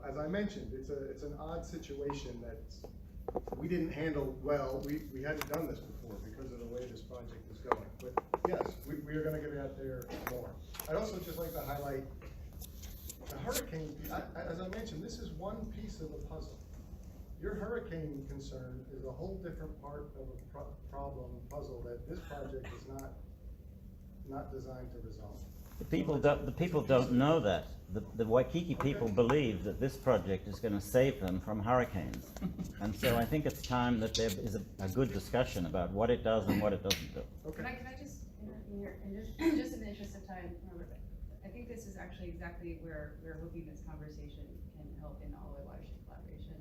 As I mentioned, it's an odd situation that we didn't handle well. We hadn't done this before because of the way this project is going. But yes, we are going to get out there more. I'd also just like to highlight the hurricane. As I mentioned, this is one piece of the puzzle. Your hurricane concern is a whole different part of a puzzle that this project is not designed to resolve. The people don't know that. The Waikiki people believe that this project is gonna save them from hurricanes. And so I think it's time that there is a good discussion about what it does and what it doesn't do. Can I just interrupt you here, and just in the interest of time, Robert, I think this is actually exactly where we're hoping this conversation can help in all our watershed collaboration.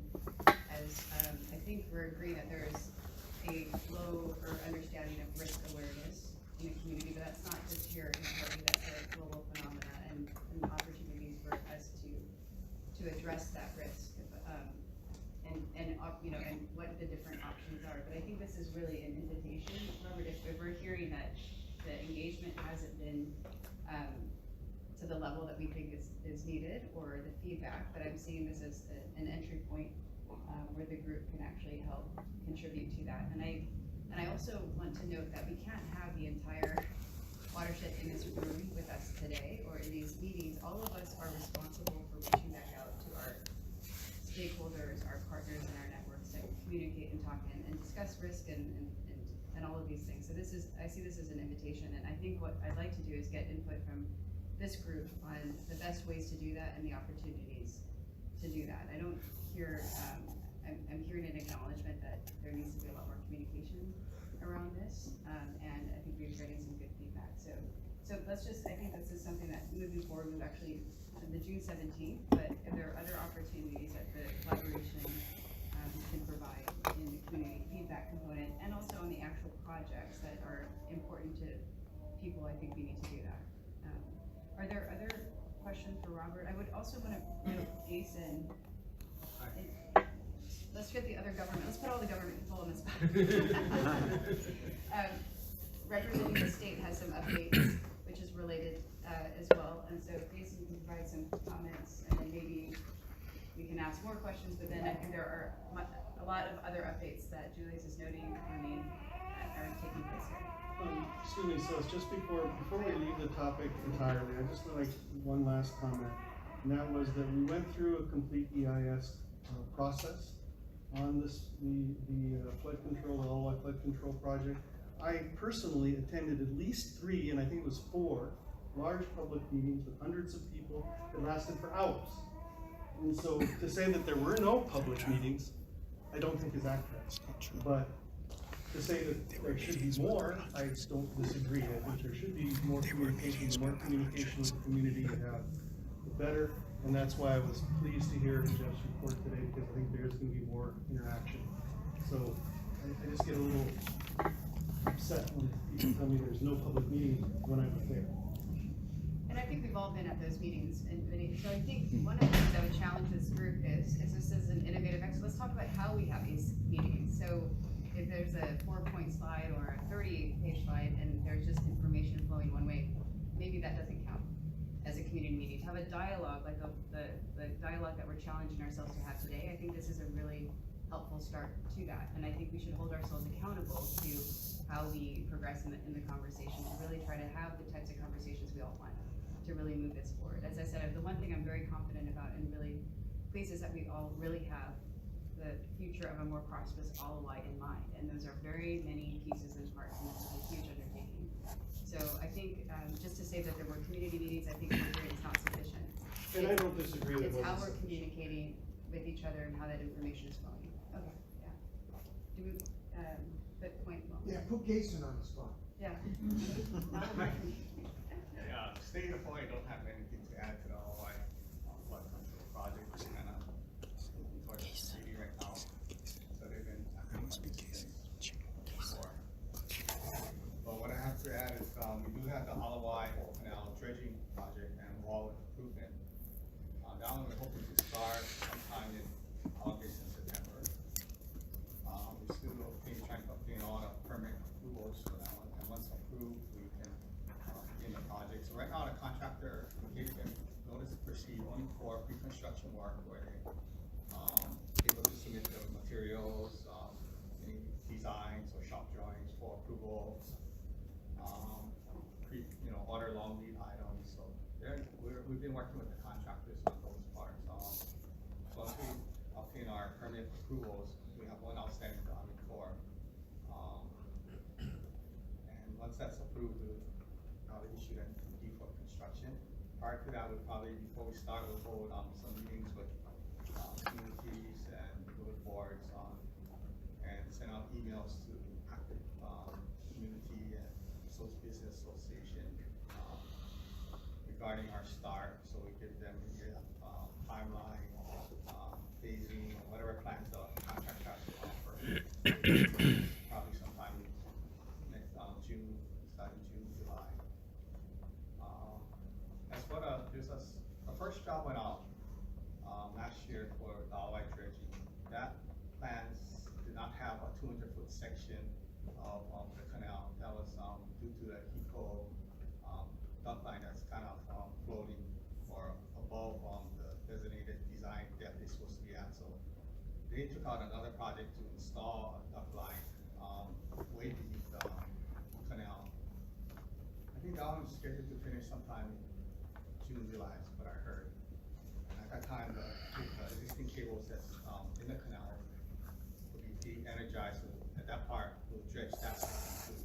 As, I think we're agreeing that there's a low or understanding of risk awareness in the community, but that's not just here in Hawaii, that's a global phenomena and opportunities for us to address that risk. And what the different options are, but I think this is really an invitation, Robert, if we're hearing that the engagement hasn't been, to the level that we think is needed, or the feedback, but I'm seeing this as an entry point, where the group can actually help contribute to that. And I also want to note that we can't have the entire watershed in this room with us today, or in these meetings. All of us are responsible for reaching back out to our stakeholders, our partners in our networks, to communicate and talk and discuss risk and all of these things. So I see this as an invitation, and I think what I'd like to do is get input from this group on the best ways to do that and the opportunities to do that. I don't hear, I'm hearing an acknowledgement that there needs to be a lot more communication around this, and I think we're getting some good feedback. So let's just, I think this is something that moving forward, we've actually, the June 17th, but if there are other opportunities that the collaboration can provide in the community feedback component, and also on the actual projects that are important to people, I think we need to do that. Are there other questions for Robert? I would also want to note Jason. Let's get the other government, let's put all the government people on the spot. Representing the state has some updates, which is related as well, and so if Jason can provide some comments, and then maybe we can ask more questions, but then I think there are a lot of other updates that Julius is noting are taking place here. Excuse me, so it's just before we leave the topic entirely, I just would like one last comment. And that was that we went through a complete EIS process on the flood control, the Alawai flood control project. I personally attended at least 3, and I think it was 4, large public meetings with hundreds of people that lasted for hours. And so to say that there were no public meetings, I don't think is accurate. That's not true. But to say that there should be more, I don't disagree. I think there should be more communication. The more communication with the community you have, the better. And that's why I was pleased to hear Jeff's report today, because I think there's going to be more interaction. So I just get a little upset when people tell me there's no public meeting when I was there. And I think we've all been at those meetings, and so I think one of the things I would challenge this group is this is an innovative excellence. Let's talk about how we have these meetings. So if there's a 4-point slide or a 30-page slide, and there's just information flowing one way, maybe that doesn't count as a community meeting. To have a dialogue, like the dialogue that we're challenging ourselves to have today, I think this is a really helpful start to that. And I think we should hold ourselves accountable to how we progress in the conversation, to really try to have the types of conversations we all want to really move this forward. As I said, the one thing I'm very confident about and really pleased is that we all really have the future of a more prosperous Alawai in mind. And those are very many pieces and parts, and this is a huge undertaking. So I think just to say that there were community meetings, I think it's not sufficient. And I don't disagree that It's how we're sufficient. communicating with each other and how that information is flowing. Okay, yeah. Do we, put point? Yeah, put Jason on the spot. Yeah. State of Hawaii don't have anything to add to the Hawaii flood control project. It's kind of moving towards the city right now. So they've been before. But what I have to add is we do have the Alawai Canal dredging project and wall improvement. That one we're hoping to start sometime in August and September. We're still trying to obtain all the permit approvals for that one, and once approved, we can begin the project. So right now, the contractor gave them notice to proceed only for pre-construction work, where they able to submit the materials, any designs or shop drawings for approval, order long lead items. So we've been working with the contractors on those parts. Once we obtain our permit approvals, we have one outstanding to Army Corp. And once that's approved, we'll probably issue that deed for construction. construction. Prior to that, before we start, we'll hold some meetings with communities and neighborhood boards and send out emails to active community and business association regarding our start, so we give them a timeline, phasing, whatever plans the contractor has to offer. Probably sometime next June, starting June, July. As for the first job went out last year for the all-white dredging. That plans did not have a 200-foot section of the canal. That was due to the HECO duct line that's kind of floating or above the designated design depth it's supposed to be at. So they took out another project to install a duct line way beneath the canal. I think that one's scheduled to finish sometime in June, July, is what I heard. And at that time, the existing cables that's in the canal will be de-energized. So at that part, we'll dredge that section too.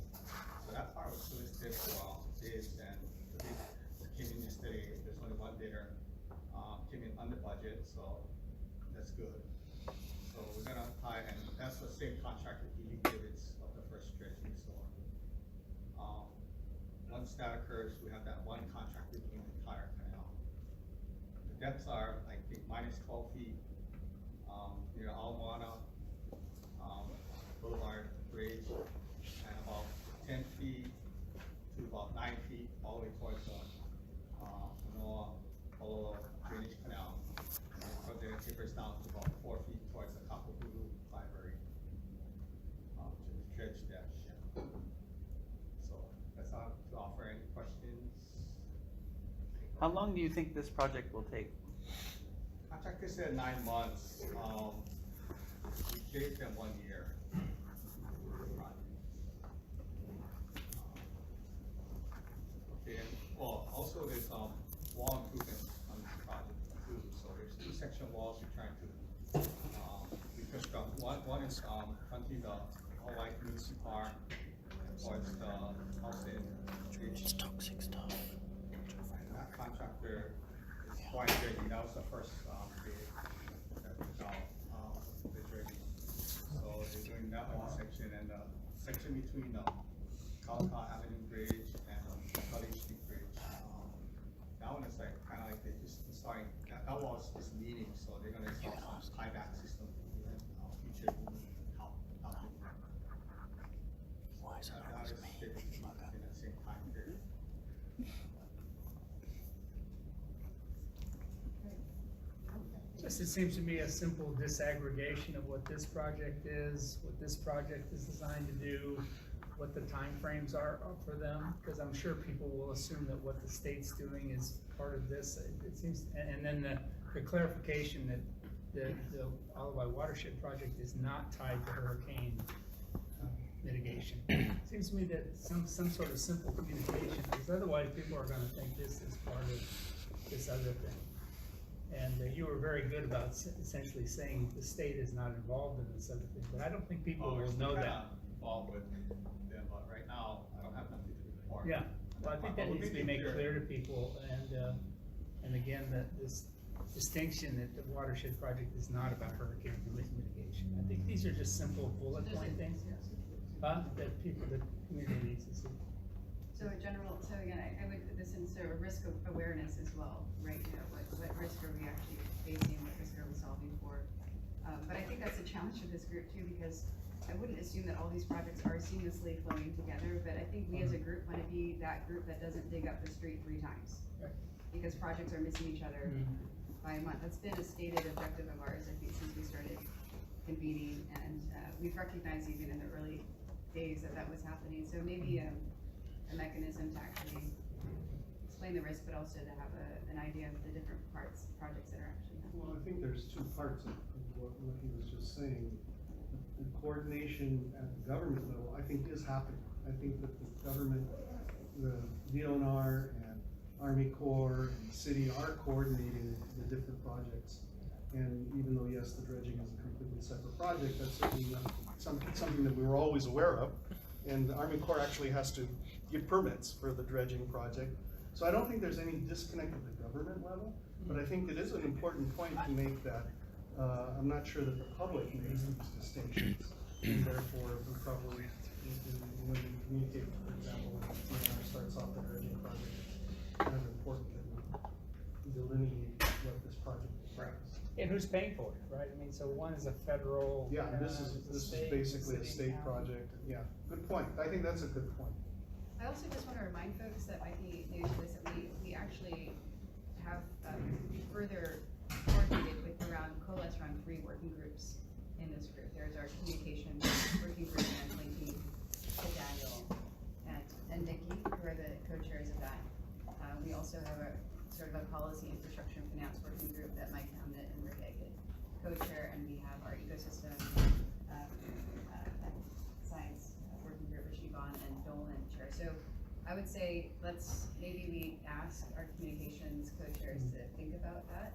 So that part was solicited for bids, and the bid came in yesterday. There's only one bidder, came in under budget, so that's good. So we're gonna apply, and that's the same contract with Davids of the first dredging. So once that occurs, we have that one contract with the entire canal. The depths are, I think, minus 12 feet near Alwana Boulevard Bridge, and about 10 feet to about 9 feet all the way towards the Manoa Pololo Drainage Canal. And from there, it tapers down to about 4 feet towards the Kakapulu Library to the dredge depth. So that's all to offer. Any questions? How long do you think this project will take? Contractor said 9 months. We gave them 1 year. Okay, and well, also there's wall improvements on this project too. So there's 2 section walls we're trying to reconstruct. One is fronting the all-white community park towards the Housing Bridge. It's toxic stuff. And that contractor is quite ready. That was the first bid that we got the dredging. So they're doing that one section, and the section between the Kalaka Avenue Bridge and College Street Bridge. That one is like kind of like they just starting. That was just leading, so they're gonna install some tieback system to prevent future movement out. Why is it That always is me? scheduled to be in the same time period. Just, it seems to me a simple disaggregation of what this project is, what this project is designed to do, what the timeframes are for them, because I'm sure people will assume that what the state's doing is part of this. It seems, and then the clarification that the Alawai Watershed Project is not tied to hurricane mitigation. Seems to me that some sort of simple communication, because otherwise people are gonna think this is part of this other thing. And you were very good about essentially saying the state is not involved in this other thing, but I don't think people will know that. Involved with them, but right now, I don't have nothing to report. Yeah, well, I think that needs to be made clear to people, and again, that this distinction that the watershed project is not about hurricane mitigation. I think these are just simple bullet point things, that people, the community needs to see. So in general, so again, I would put this in sort of risk of awareness as well, right? You know, what risk are we actually facing, what risk are we solving for? But I think that's a challenge for this group too, because I wouldn't assume that all these projects are seamlessly flowing together, but I think we as a group want to be that group that doesn't dig up the street 3 times. Right. Because projects are missing each other by a month. That's been a stated objective of ours, I think, since we started convening, and we've recognized even in the early days that was happening. So maybe a mechanism to actually explain the risk, but also to have an idea of the different projects that are actually happening. Well, I think there's 2 parts of what he was just saying. The coordination at the government level, I think, is happening. I think that the government, the DNR and Army Corps and the city are coordinating the different projects. And even though, yes, the dredging is a completely separate project, that's certainly something that we were always aware of. And the Army Corps actually has to give permits for the dredging project. So I don't think there's any disconnect at the government level, but I think it is an important point to make that, I'm not sure that the public makes these distinctions. And therefore, we probably, when we communicate, for example, when DNR starts off the dredging project, it's kind of important that we delineate what this project is. Right. And who's paying for it, right? I mean, so one is a federal. Yeah, this is basically a state project, yeah, good point, I think that's a good point. I also just want to remind folks that might be new to this, that we actually have further coordinated with coalesced around 3 working groups in this group. There's our communication working group and linking to Daniel and Nikki, who are the co-chairs of that. We also have a sort of a policy, infrastructure, and finance working group that Mike Hamnet and Rick Eggett co-chair, and we have our ecosystem science working group, which Yvonne and Dolan chair. So I would say maybe we ask our communications co-chairs to think about that,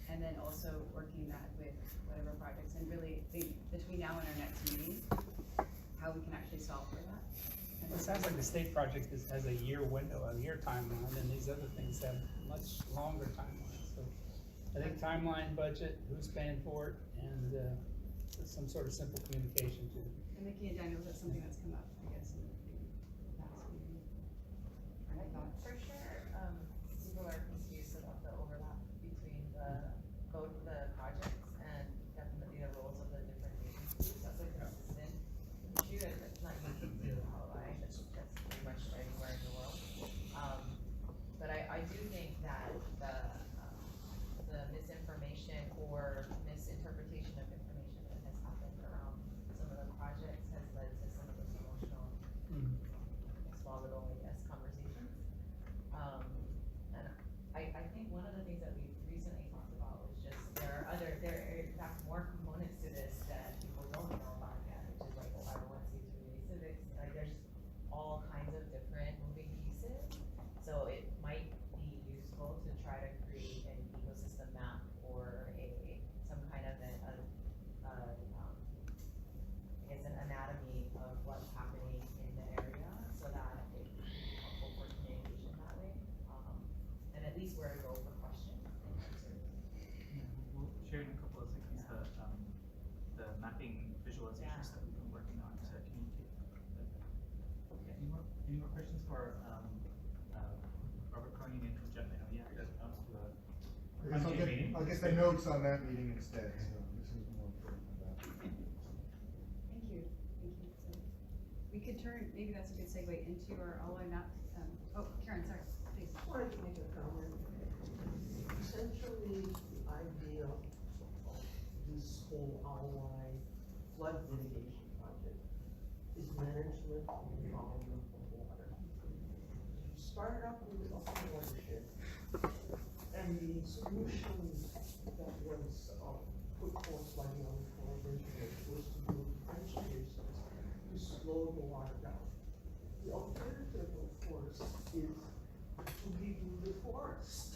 and then also working that with whatever projects, and really think between now and our next meeting how we can actually solve for that. And It sounds like the state project has a year window, a year timeline, and these other things have much longer timelines. So I think timeline, budget, who's paying for it, and some sort of simple communication to. And Nikki and Daniel, that's something that's come up, I guess, in the past meeting. Any thoughts? For sure, people are confused about the overlap between both the projects and definitely the roles of the different agencies. That's a consistent issue, and it's not unique to Hawaii, that's pretty much everywhere in the world. But I do think that the misinformation or misinterpretation of information that has happened around some of the projects has led to some of those emotional, small little, I guess, conversations. And I think one of the things that we recently talked about was just there are in fact more components to this that people don't know about yet, which is like the 501c3 civics. Like there's all kinds of different moving pieces. So it might be useful to try to create an ecosystem map or some kind of I guess an anatomy of what's happening in the area, so that it can be helpful for communication that way. And at least where to go for questions and answers. We'll share in a couple of seconds the mapping visualizations that we've been working on to communicate. Okay, any more questions for Robert Cronin and Jeff? I know, yeah, that comes to a meeting. I'll get the notes on that meeting instead, so this is more important than that. Thank you. So we could turn, maybe that's a good segue into our all or not, Karen, sorry, please. I wanted to make a comment. Essentially, the idea of this whole ROI flood mitigation project is management of the volume of water. You start up with a watershed, and the solution that was put forth by the Iolani was to do trench basins to slow the water down. The alternative, of course, is to redo the forest,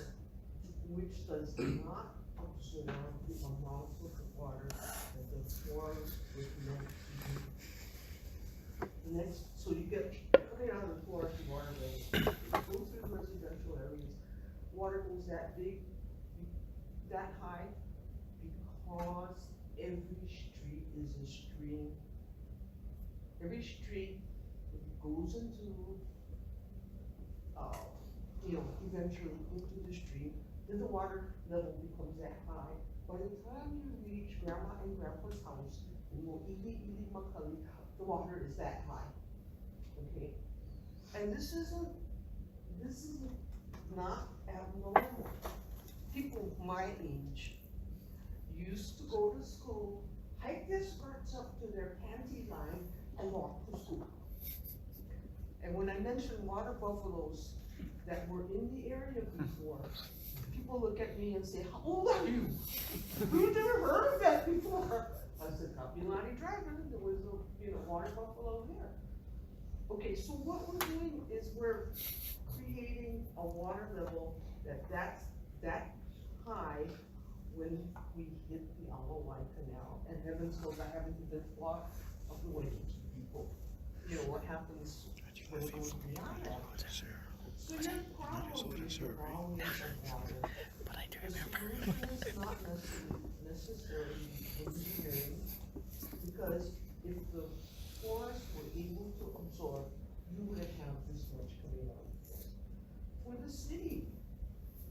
which does not absorb the amount of water that the forest was meant to do. So you get, coming out of the forest, water goes through residential areas, water goes that big, that high, because every street is a stream. Every street goes into, eventually into the stream, then the water level becomes that high. By the time you reach Grandma and Grandpa's house in Movavi, Makali, the water is that high, okay? And this is not abnormal. People my age used to go to school, hike their skirts up to their panty line, and walk to school. And when I mentioned water buffaloes that were in the area before, people look at me and say, "How old are you? We've never heard of that before." I said, Iolani Dragon, there was a water buffalo there. Okay, so what we're doing is we're creating a water level that's that high when we hit the Iolani Canal. And heavens knows I haven't even thought of the waves people. What happens when it goes beyond that. So yeah, necessarily engineering, because if the forest were able to absorb, you wouldn't have this much coming out of it. For the city,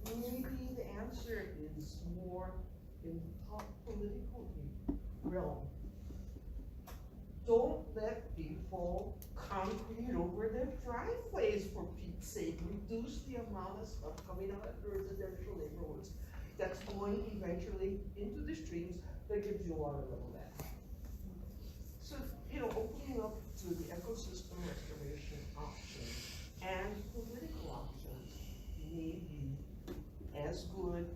maybe the answer is more in top political realm. Don't let people concrete over their driveways, for Pete's sake. Reduce the amount of stuff coming out of residential neighborhoods that's going eventually into the streams that gives you water level that. So, opening up to the ecosystem restoration options and political options may be as good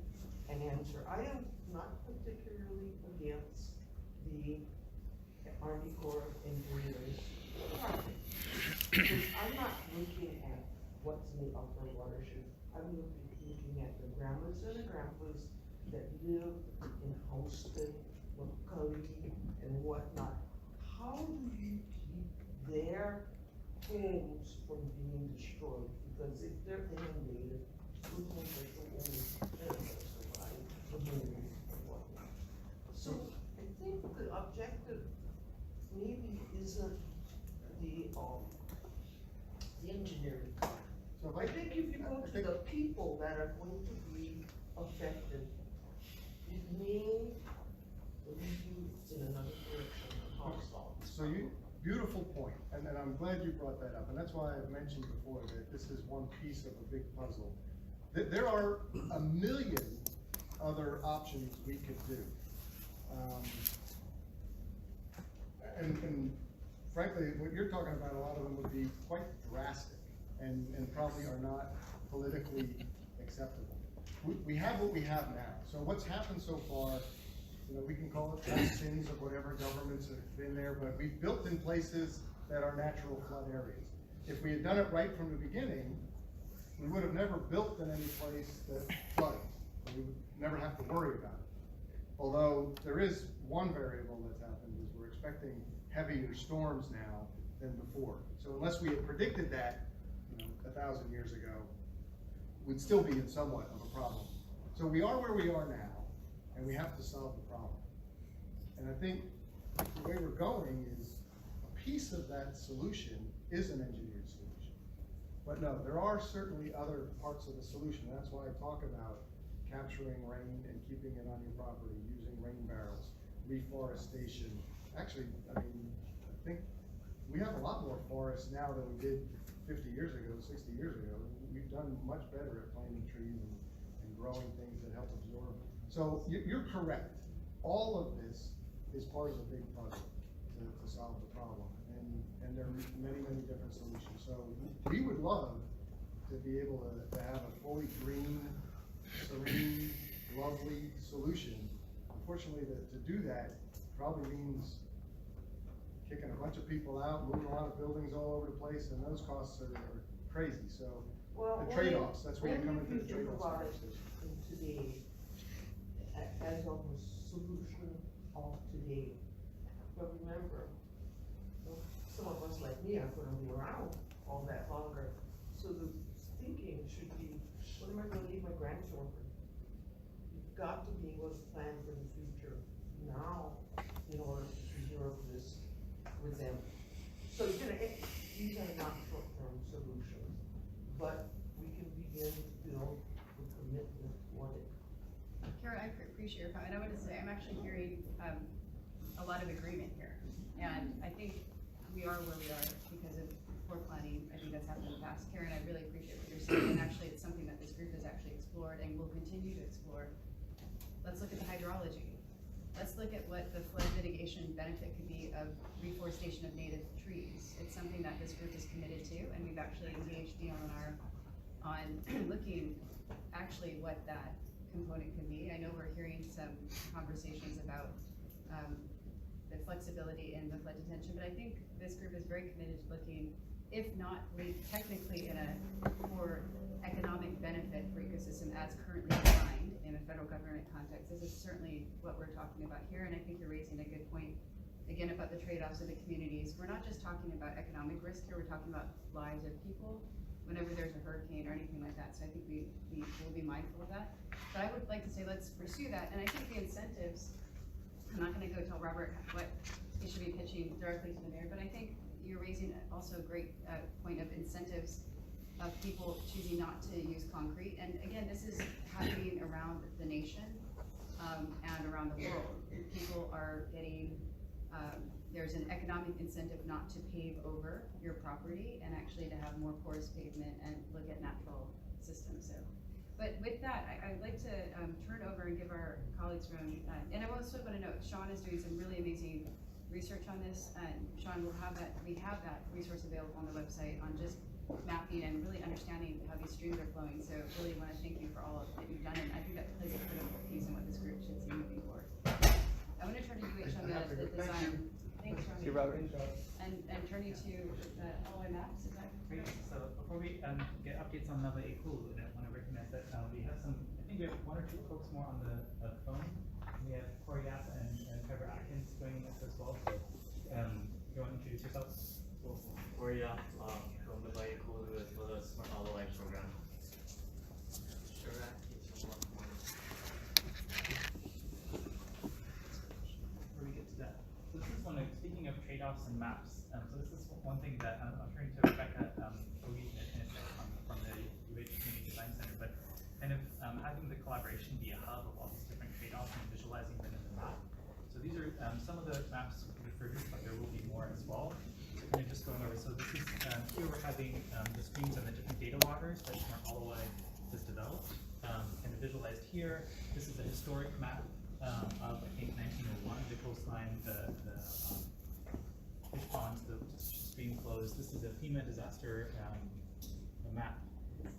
an answer. I am not particularly against the Army Corps of Engineers project. Because I'm not looking at what's in the upper watershed. I'm looking at the grandmas and the grandpas that live in Homestead, McCully, and whatnot. How do you keep their homes from being destroyed? Because if they're inundated, who's going to survive the movie and whatnot? So I think the objective maybe isn't the engineering. So I think if you go to the people that are going to be affected, it may lead you in another direction of how to solve this. So beautiful point, and I'm glad you brought that up, and that's why I've mentioned before that this is one piece of a big puzzle. There are a million other options we could do. And frankly, what you're talking about, a lot of them would be quite drastic and probably are not politically acceptable. We have what we have now. So what's happened so far, we can call it past sins of whatever governments have been there, but we've built in places that are natural flood areas. If we had done it right from the beginning, we would have never built in any place that flooded. We would never have to worry about it. Although there is one variable that's happened, is we're expecting heavier storms now than before. So unless we had predicted that 1,000 years ago, we'd still be in somewhat of a problem. So we are where we are now, and we have to solve the problem. And I think the way we're going is a piece of that solution is an engineered solution. But no, there are certainly other parts of the solution. That's why I talk about capturing rain and keeping it on your property, using rain barrels, reforestation. Actually, I think we have a lot more forests now than we did 50 years ago, 60 years ago. We've done much better at planting trees and growing things that help absorb. So you're correct. All of this is part of a big puzzle to solve the problem. And there are many, many different solutions. So we would love to be able to have a fully green, serene, lovely solution. Unfortunately, to do that probably means kicking a bunch of people out, moving a lot of buildings all over the place, and those costs are crazy. So the trade-offs, that's where you come into the trade-offs. Today, as of a solution of today. But remember, some of us like me are going to be around all that longer. So the thinking should be, what am I going to leave my grandchildren? You've got to be able to plan for the future now in order to preserve this with them. So these are not short-term solutions, but we can begin to build the commitment toward it. Karen, I appreciate your comment. I want to say I'm actually hearing a lot of agreement here, and I think we are where we are because of poor planning. I think that's happened in the past. Karen, I really appreciate what you're saying, and actually it's something that this group has actually explored and will continue to explore. Let's look at the hydrology. Let's look at what the flood mitigation benefit could be of reforestation of native trees. It's something that this group is committed to, and we've actually engaged DLNR on looking actually what that component could be. I know we're hearing some conversations about the flexibility in the flood detention, but I think this group is very committed to looking, if not technically in a more economic benefit for ecosystem as currently defined in a federal government context. This is certainly what we're talking about here, and I think you're raising a good point, again, about the trade-offs of the communities. We're not just talking about economic risk here, we're talking about lives of people whenever there's a hurricane or anything like that, so I think we will be mindful of that. But I would like to say let's pursue that, and I think the incentives I'm not gonna go tell Robert what he should be pitching directly to the mayor, but I think you're raising also a great point of incentives of people choosing not to use concrete. And again, this is happening around the nation and around the world. People are getting, there's an economic incentive not to pave over your property and actually to have more porous pavement and look at natural systems. So, but with that, I'd like to turn over and give our colleagues from, and I also want to note, Sean is doing some really amazing research on this. Sean will have that, we have that resource available on the website on just mapping and really understanding how these streams are flowing. So really want to thank you for all of that you've done, and I think that plays a critical piece in what this group should see moving forward. I'm going to turn to you, H, on the design. Thanks, Ronnie. See you, Robert. And turning to the LOI maps, is that Great. So before we get updates on Nova Ekulu, I want to recognize that we have some, I think we have one or two folks more on the phone. We have Corey Yap and Trevor Atkins joining us as well. So you want to introduce yourself? Corey Yap from Nova Ekulu as well as Smart ROI program. Sure, Before we get to that, so this is one of, speaking of trade-offs and maps, so this is one thing that I'm turning to Rebecca Fogarty from the UH Community Design Center, but kind of having the collaboration be a hub of all these different trade-offs and visualizing them in the map. So these are some of the maps we've produced, but there will be more as well. So kind of just going over, so this is, here we're having the streams and the different data waters that Smart Holloway has developed. Kind of visualized here, this is a historic map of, I think, 1901, the coastline, the fish ponds, the stream flows. This is a FEMA disaster map.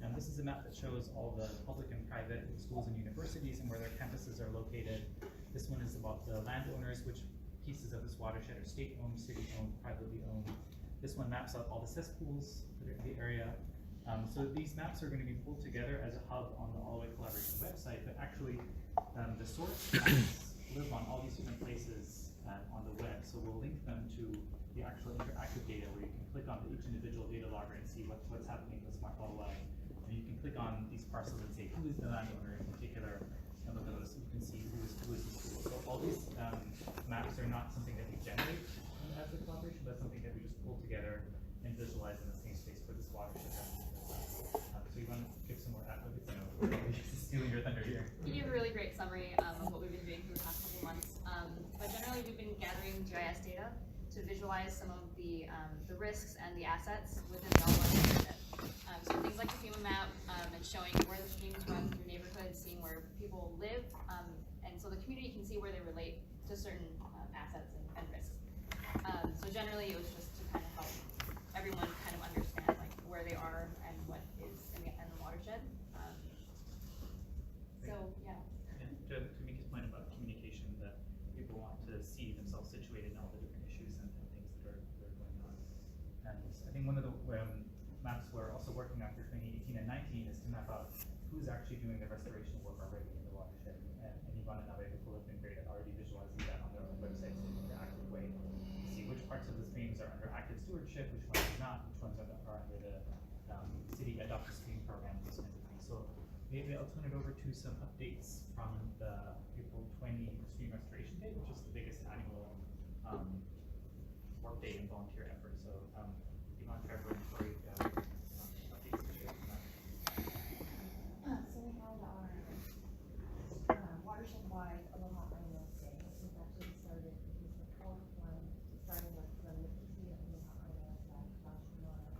And this is a map that shows all the public and private schools and universities and where their campuses are located. This one is about the landowners, which pieces of this watershed are state-owned, city-owned, privately owned. This one maps out all the cesspools that are in the area. So these maps are going to be pulled together as a hub on the All Way Collaboration website, but actually the source maps live on all these different places on the web. So we'll link them to the actual interactive data where you can click on each individual data logger and see what's happening with Smart All Way. And you can click on these parcels and say who is the landowner in particular. Some of those you can see who is the school. So all these maps are not something that we generate as a collaboration, but something that we just pull together and visualize in the same space for this watershed. So you want to give some more advocates? No, stealing your thunder here. We gave a really great summary of what we've been doing for the past couple months. But generally, we've been gathering GIS data to visualize some of the risks and the assets within the All watershed. So things like the FEMA map and showing where the streams run through neighborhoods, seeing where people live, and so the community can see where they relate to certain assets and risks. So generally, it was just to kind of help everyone kind of understand like where they are and what is in the watershed. So yeah. And to make his point about communication, that people want to see themselves situated in all the different issues and things that are going on. And I think one of the maps we're also working on for 2018 and 19 is to map out who's actually doing the restoration work already in the watershed. And Iolani and Nova Ekulu have been great at already visualizing that on their own websites in an interactive way to see which parts of the streams are under active stewardship, which ones are not, which ones are under the city adopt a stream program, those kinds of things. So maybe I'll turn it over to some updates from the April 20 Stream Restoration Day, which is the biggest annual work day and volunteer effort. So Iman, Trevor, and Corey, updates to share from that. So we had our watershed-wide Aloha Aina Day. It actually started, it was the fourth one, starting with the Mikihi Aloha Aina that Josh and Nora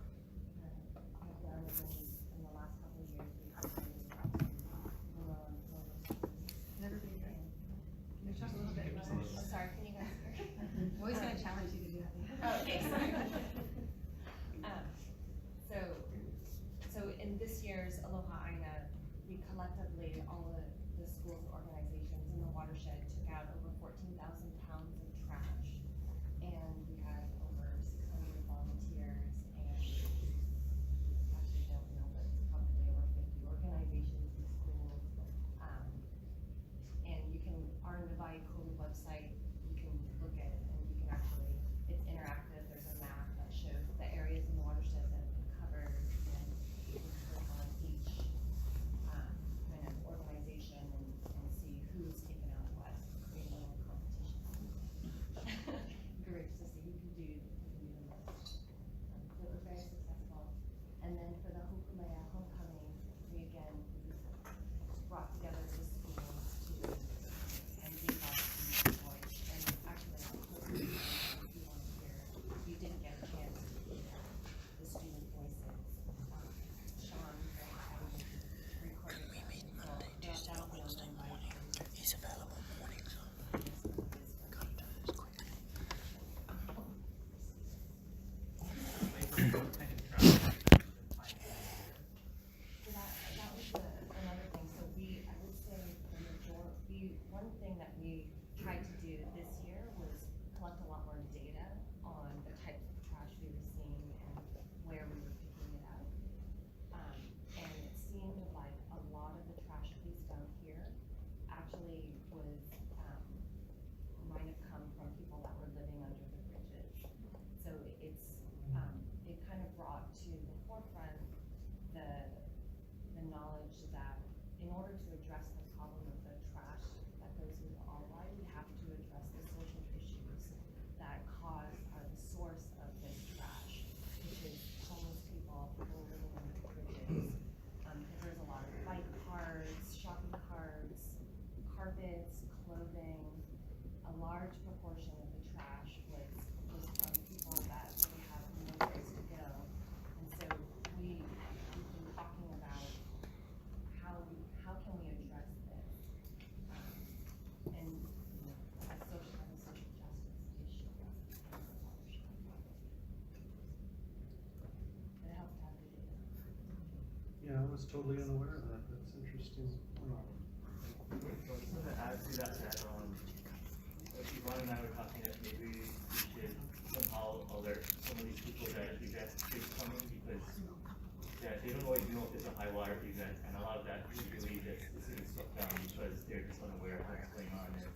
have done, and then in the last couple of years, we've been never been great? Can you talk a little bit about it? Oh, sorry, can you guys hear? I'm always going to challenge you to do that. Okay, sorry. So in this year's Aloha Aina, we collectively, all the schools and organizations in the watershed took out over 14,000 pounds of trash. And we had over 600 volunteers and actually don't know, but it's probably over 50 organizations and schools. And you can, our Nova Ekulu website, you can look at it and you can actually, it's interactive. There's a map that shows the areas in the watershed that have been covered, and you can click on each kind of organization and see who's taken out what, create a little competition. was totally unaware of that, that's interesting. Just want to add to that, Iolani and I were talking that maybe we should somehow alert some of these people that you guys is coming, because they don't always know if it's a high water event, and a lot of that usually just is getting swept down because they're just unaware of what's going on, and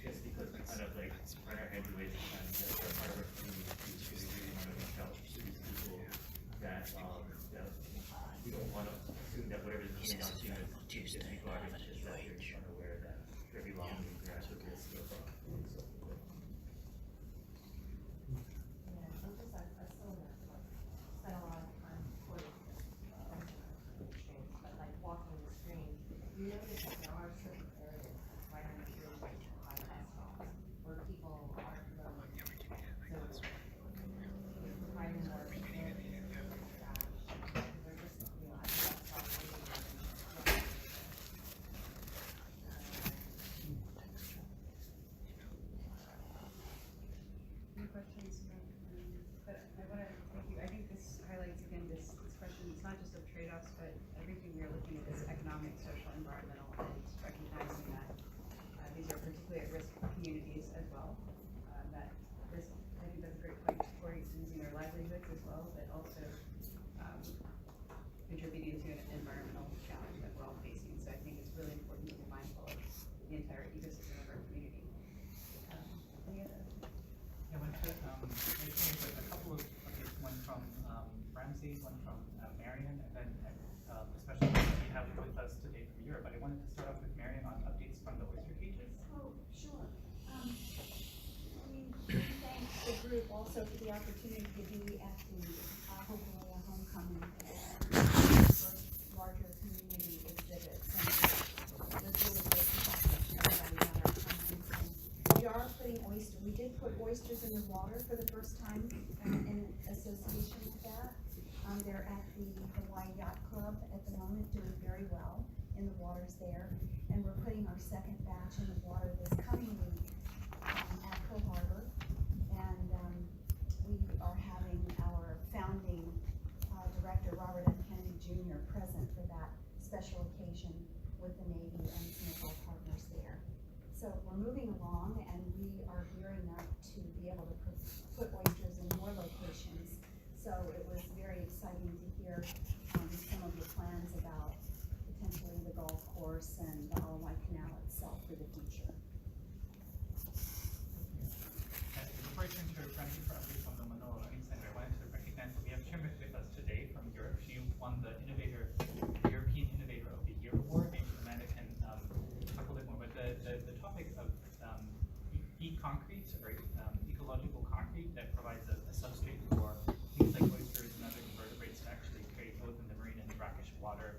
just because we kind of like run our heads away sometimes, that they're part of our community, we really want to reach out to these people that we don't want to assume that whatever is coming down to you is disregarded, it's just that you're just unaware that there belonging to actual risk of so forth. Yeah, so just I still spent a lot of time quoting streams, but like walking the stream, you notice that there are certain areas right on the stream by asphalt where people aren't going. So providing more security, they're just, you know, I think that's probably Any questions? But I want to thank you. I think this highlights again this question. It's not just of trade-offs, but everything we are looking at is economic, social, environmental, and recognizing that these are particularly at-risk communities as well. That risk, I think that's a great point for losing their livelihoods as well, but also contributing to an environmental challenge that we're all facing. So I think it's really important to be mindful of the entire ecosystem of our community. Any other? Yeah, I went to, a couple of updates, one from Ramsey, one from Marion, and then especially we have with us today from Europe. But I wanted to start off with Marion on updates from the oyster cages. Oh, sure. We thank the group also for the opportunity to be at the Hokulea Homecoming, first larger community exhibit. And it was really great to have everybody at our conference. We are putting we did put oysters in the water for the first time in association with that. They're at the Hawaii Yacht Club at the moment, doing very well in the waters there. And we're putting our second batch in the water this coming week at Pearl Harbor. And we are having our founding director, Robert F. Kennedy Jr., present for that special occasion with the Navy and some of our partners there. So we're moving along, and we are gearing up to be able to put oysters in more locations. So it was very exciting to hear some of the plans about potentially the golf course and the Alawai Canal itself for the future. Before I turn to Ramsey for updates on the Manoa Learning Center, I wanted to recognize that we have Chimrit with us today from Europe. She won the European Innovator of the Year Award. Maybe Amanda can talk a little bit more. But the topic of e-concrete or ecological concrete that provides a substrate for things like oysters and other invertebrates to actually create both in the marine and the brackish water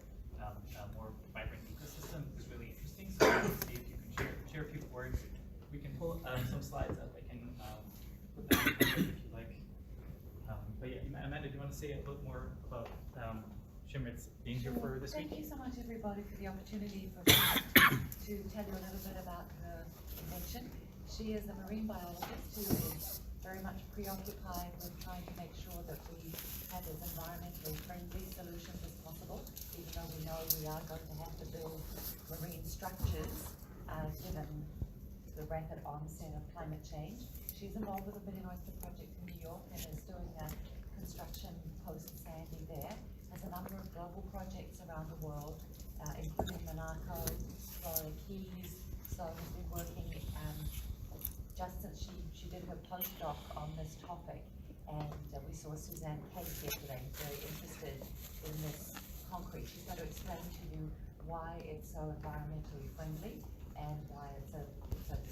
more vibrant ecosystem is really interesting. So let's see if you can share a few words. We can pull some slides up. I can put them in if you like. But yeah, Amanda, do you want to say a little more about Chimrit's being here for this week? Thank you so much, everybody, for the opportunity to tell you a little bit about her invention. She is a marine biologist who is very much preoccupied with trying to make sure that we have as environmentally friendly solutions as possible, even though we know we are going to have to build marine structures given the rapid onset of climate change. She's involved with the Billion Oyster Project in New York and is doing construction post-Sandy there. Has a number of global projects around the world, including Monaco, Florida Keys. So we've been working just since she did her postdoc on this topic, and we saw Suzanne Case yesterday, very interested in this concrete. She's going to explain to you why it's so environmentally friendly and why it's a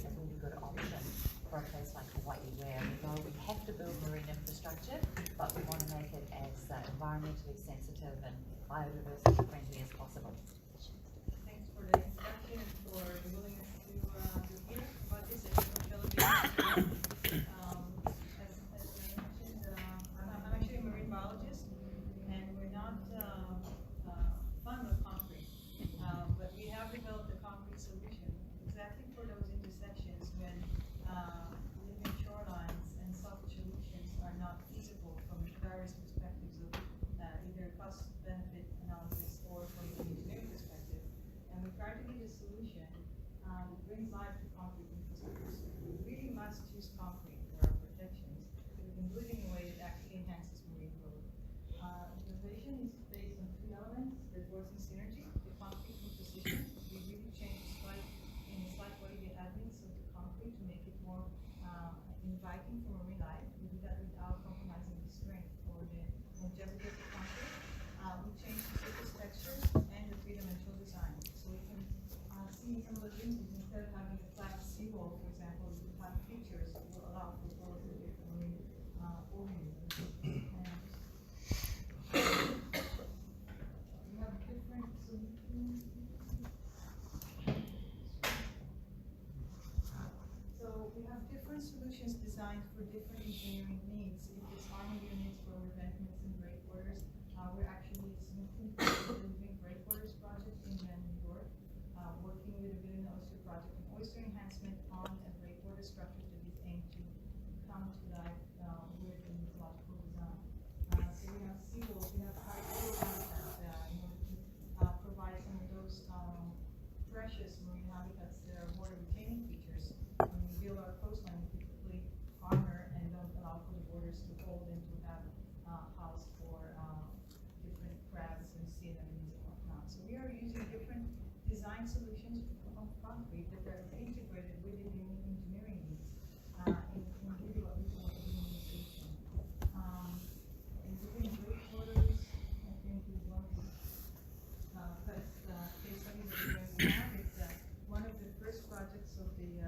really good option for a place like Hawaii, where we know we have to build marine infrastructure, but we want to make it as environmentally sensitive and biodiversity friendly as possible. Thanks for the introduction and for the willingness to hear about this availability. As mentioned, I'm actually a marine biologist, and we're not fond of concrete, but we have developed a concrete solution exactly for those intersections when living shorelines and soft solutions are not feasible from various perspectives of either cost-benefit analysis marine life to concrete infrastructure. So we really must use concrete for our protections, but we can do it in a way that actually enhances marine growth. The vision is based on three elements that works in synergy. The concrete composition, we really change the slide in the slide quality addings of the concrete to make it more inviting for marine life. We do that without compromising the strength or the longevity of the concrete. We change the surface texture and the three-dimensional design. So we can see some of the things, instead of having a flat seawall, for example, we have features that will allow for growth of different marine organisms. We have different solutions. So we have different solutions designed for different engineering needs. If it's army units for revetments and breakwaters, we're actually submitting for the Living Breakwaters project in New York, working with the Building Oyster project, an oyster enhancement on a breakwater structure that is aimed to come to life with an ecological design. So we have seawalls, we have high-flow habitats in order to provide some of those precious marine habitats that are water retaining features. When we build our coastline, we typically armor and don't allow for the borders to hold and to have house for different crabs and sea anemones and whatnot. So we are using different design solutions of concrete that are integrated with the unique engineering needs in really what we call a minimization. And within breakwaters, I think is one of the best case studies that we're going to have. It's one of the first projects of the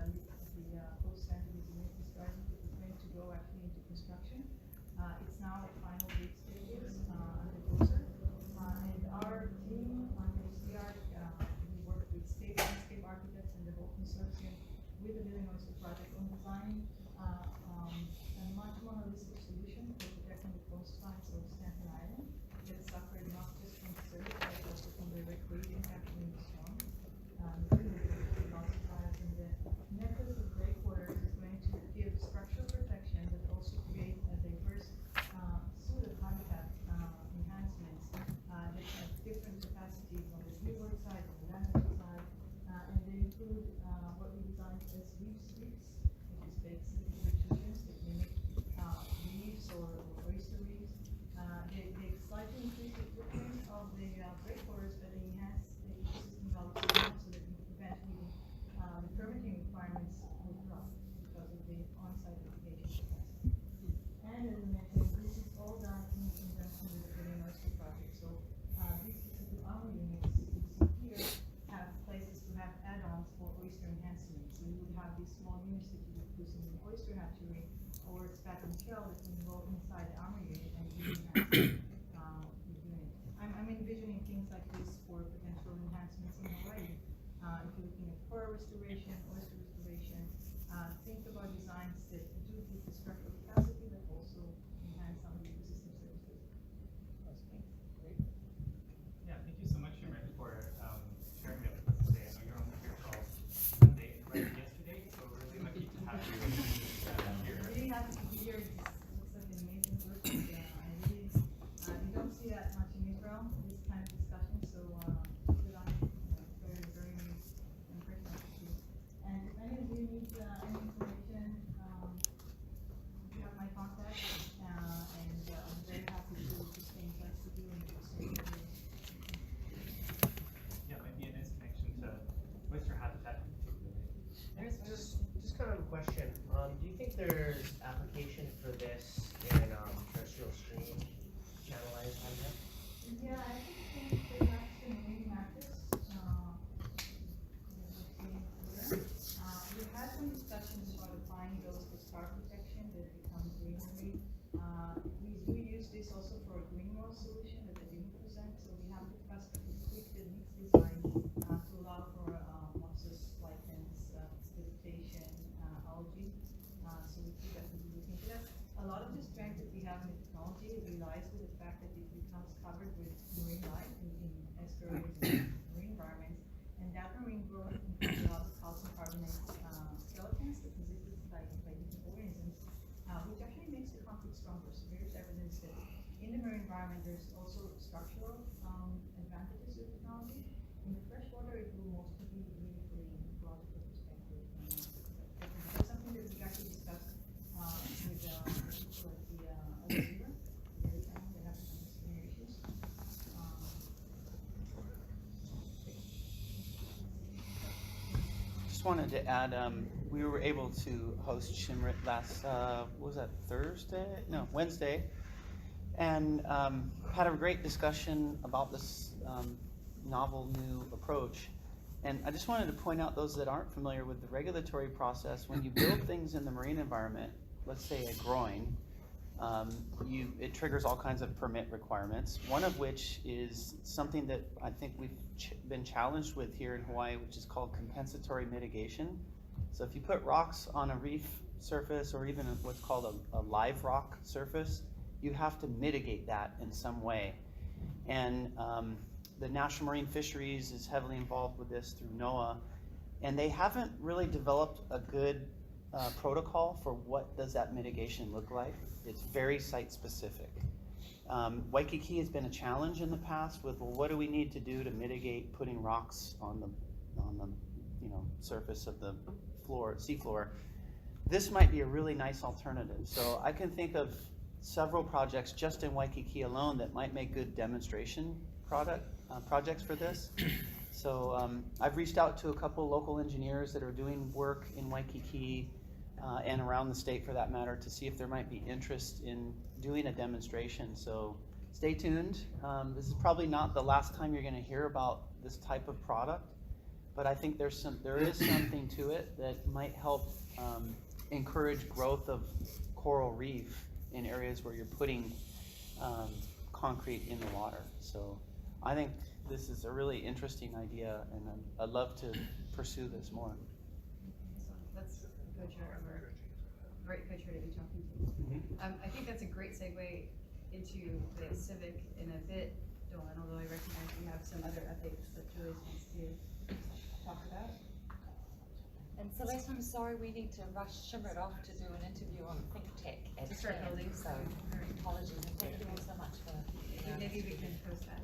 Coast Center Resiliency Strategy that is going to go actually into construction. It's now at final bid stages under DOSER. And our team under CR, we work with state landscape architects and the whole consortium with the Building Oyster project on designing a much more holistic solution for protecting the coastlines of Staten Island that suffered not just from surge, but also from the recreate impact during the storm. And the method of breakwaters is going to give structural protection, but also create a diverse suite of habitat enhancements that have different capacities on the seaward side, on the landward side, and they include what we designed as reef streets, which is basically institutions that mimic reefs or oyster reefs. They slightly increase the footprint of the breakwaters, but they enhance the ecosystem value so that we prevent the permitting requirements will drop because of the on-site mitigation capacity. And as I mentioned, this is all done in conjunction with the Building Oyster project. So these specific armor units you see here have places to have add-ons for oyster enhancement. So you would have these small units that you would produce in an oyster hatchery or spat and shell that can go inside the armor unit and really enhance the unit. I'm envisioning things like this for potential enhancements in Hawaii. If you're looking at coral restoration, oyster restoration, think about designs that do give the structural capacity but also enhance some of the ecosystem services. Yeah, thank you so much, Imran, for sharing that with us today. I know you're only here till Monday and right yesterday, so we're really lucky to have you here. I'm really happy to be here. It looks like an amazing work. You don't see that much in Israel, this kind of discussion, so good on you. Very, very impressive to see. And if any of you need any information, you have my contact, and I'm very happy to stay in touch with you and to stay with you. Yeah, it might be a nice connection to oyster habitat in particular. There's Just kind of a question. Do you think there's application for this in terrestrial stream channelized habitat? Yeah, I think they actually maybe map this. We've had some discussions about applying those for star protection that become greenery. We do use this also for a green wall solution that they didn't present, so we have discussed to tweak the mix design to allow for mosses, lichens, vegetation, algae. So we could definitely look into that. A lot of the strength that we have in the technology relies with the fact that it becomes covered with marine life in estuaries and marine environments, and that marine growth includes a lot of calcium carbonate skeletons that exist by different organisms, which actually makes the concrete stronger. So there's evidence that in the marine environment there's also structural advantages of technology. In the freshwater it will mostly be really for an ecological perspective. just wanted to add, we were able to host Shimrit last, what was that, Thursday? No, Wednesday. And had a great discussion about this novel new approach. And I just wanted to point out those that aren't familiar with the regulatory process. When you build things in the marine environment, let's say a groin, it triggers all kinds of permit requirements. One of which is something that I think we've been challenged with here in Hawaii, which is called compensatory mitigation. So if you put rocks on a reef surface or even what's called a live rock surface, you have to mitigate that in some way. And the National Marine Fisheries is heavily involved with this through NOAA, and they haven't really developed a good protocol for what does that mitigation look like. It's very site specific. Waikiki has been a challenge in the past with, well, what do we need to do to mitigate putting rocks on the surface of the seafloor? This might be a really nice alternative. So I can think of several projects just in Waikiki alone that might make good demonstration projects for this. So I've reached out to a couple local engineers that are doing work in Waikiki and around the state for that matter to see if there might be interest in doing a demonstration. So stay tuned. This is probably not the last time you're going to hear about this type of product, but I think there is something to it that might help encourage growth of coral reef in areas where you're putting concrete in the water. So I think this is a really interesting idea, and I'd love to pursue this more. That's great co-chair to be talking to. I think that's a great segue into the civic in a bit, Dolan, although I recognize we have some other ethics that Julie wants to talk about. And Celeste, I'm sorry, we need to rush Shimrit off to do an interview on Think Tech at To start 10, building. so apologies, and thank you all so much for. Maybe we can post that.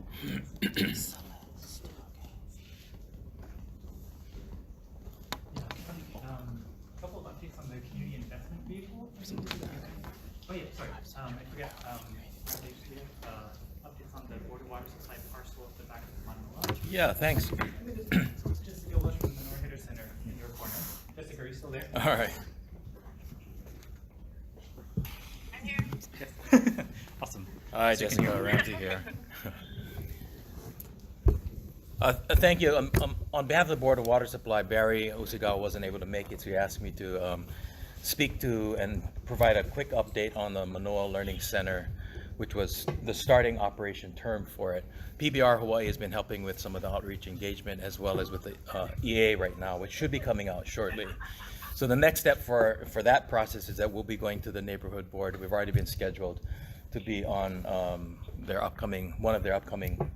A couple of updates on the community investment vehicle. Oh yeah, sorry. I forgot. Updates on the Board of Water Supply parcel at the back of the Manoa. Yeah, thanks. Just Iolani from the Manoa Hitter Center in your corner. Jessica, are you still there? All right. I'm here. Yes. Awesome. Hi, Jessica. Ramsey here. Thank you. On behalf of the Board of Water Supply, Barry Usigawa wasn't able to make it, so he asked me to speak to and provide a quick update on the Manoa Learning Center, which was the starting operation term for it. PBR Hawaii has been helping with some of the outreach engagement as well as with the EA right now, which should be coming out shortly. So the next step for that process is that we'll be going to the neighborhood board. We've already been scheduled to be on one of their upcoming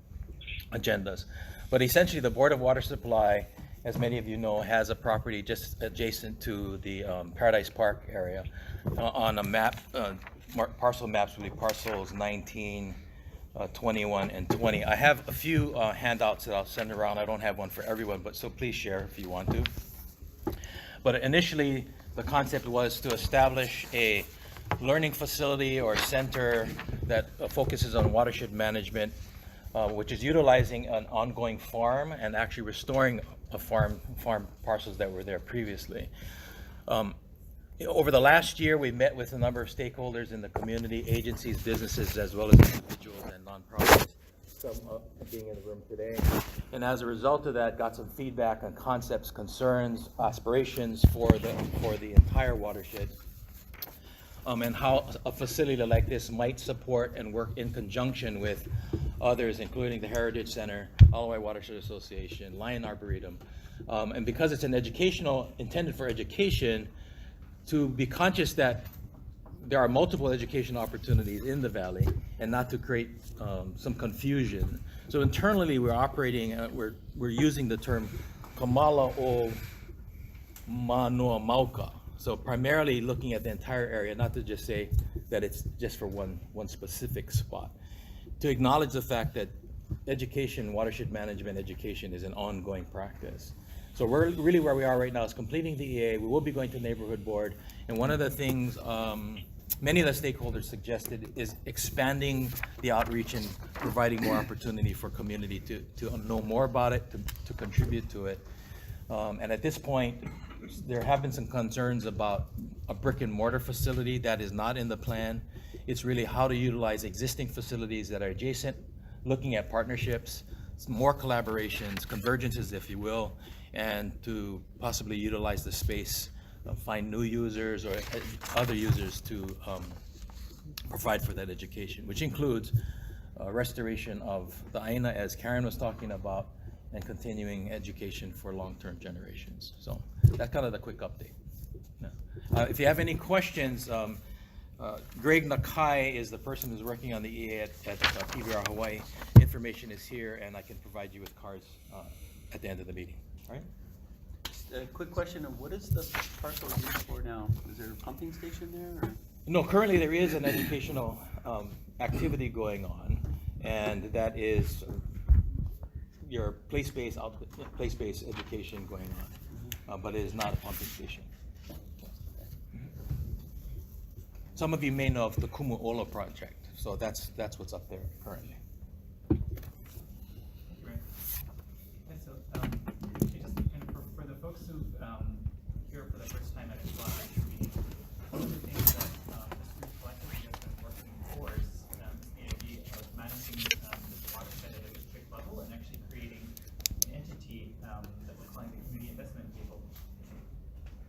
agendas. But essentially, the Board of Water Supply, as many of you know, has a property just adjacent to the Paradise Park area. On a map, parcel maps would be parcels 19, 21, and 20. I have a few handouts that I'll send around. I don't have one for everyone, but so please share if you want to. But initially, the concept was to establish a learning facility or center that focuses on watershed management, which is utilizing an ongoing farm and actually restoring a farm parcels that were there previously. Over the last year, we met with a number of stakeholders in the community, agencies, businesses, as well as individuals and nonprofits, some being in the room today. And as a result of that, got some feedback on concepts, concerns, aspirations for the entire watershed. And how a facility like this might support and work in conjunction with others, including the Heritage Center, Hawaii Watershed Association, Lion Arboretum. And because it's intended for education, to be conscious that there are multiple education opportunities in the valley and not to create some confusion. So internally we're operating, we're using the term Kamala o Manoa Mauka. So primarily looking at the entire area, not to just say that it's just for one specific spot. To acknowledge the fact that education, watershed management education is an ongoing practice. So we're really where we are right now is completing the EA. We will be going to neighborhood board. And one of the things many of the stakeholders suggested is expanding the outreach and providing more opportunity for community to know more about it, to contribute to it. And at this point, there have been some concerns about a brick and mortar facility that is not in the plan. It's really how to utilize existing facilities that are adjacent, looking at partnerships, more collaborations, convergences, if you will, and to possibly utilize the space, find new users or other users to provide for that education, which includes restoration of the Aina, as Karen was talking about, and continuing education for long-term generations. So that's kind of the quick update. Yeah. If you have any questions, Greg Nakai is the person who's working on the EA at PBR Hawaii. Information is here, and I can provide you with cards at the end of the meeting. All right? Just a quick question of what is the parcel used for now? Is there a pumping station there? Or? No, currently there is an educational activity going on, and that is your place-based education going on, but it is not a pumping station. Some of you may know of the Kumu'ola project, so that's what's up there currently. Great. Okay, so just and for the folks who here for the first time at a class, one of the things that this group collectively has been working towards is the idea of managing this watershed at a district level and actually creating an entity that we're calling the Community Investment Vehicle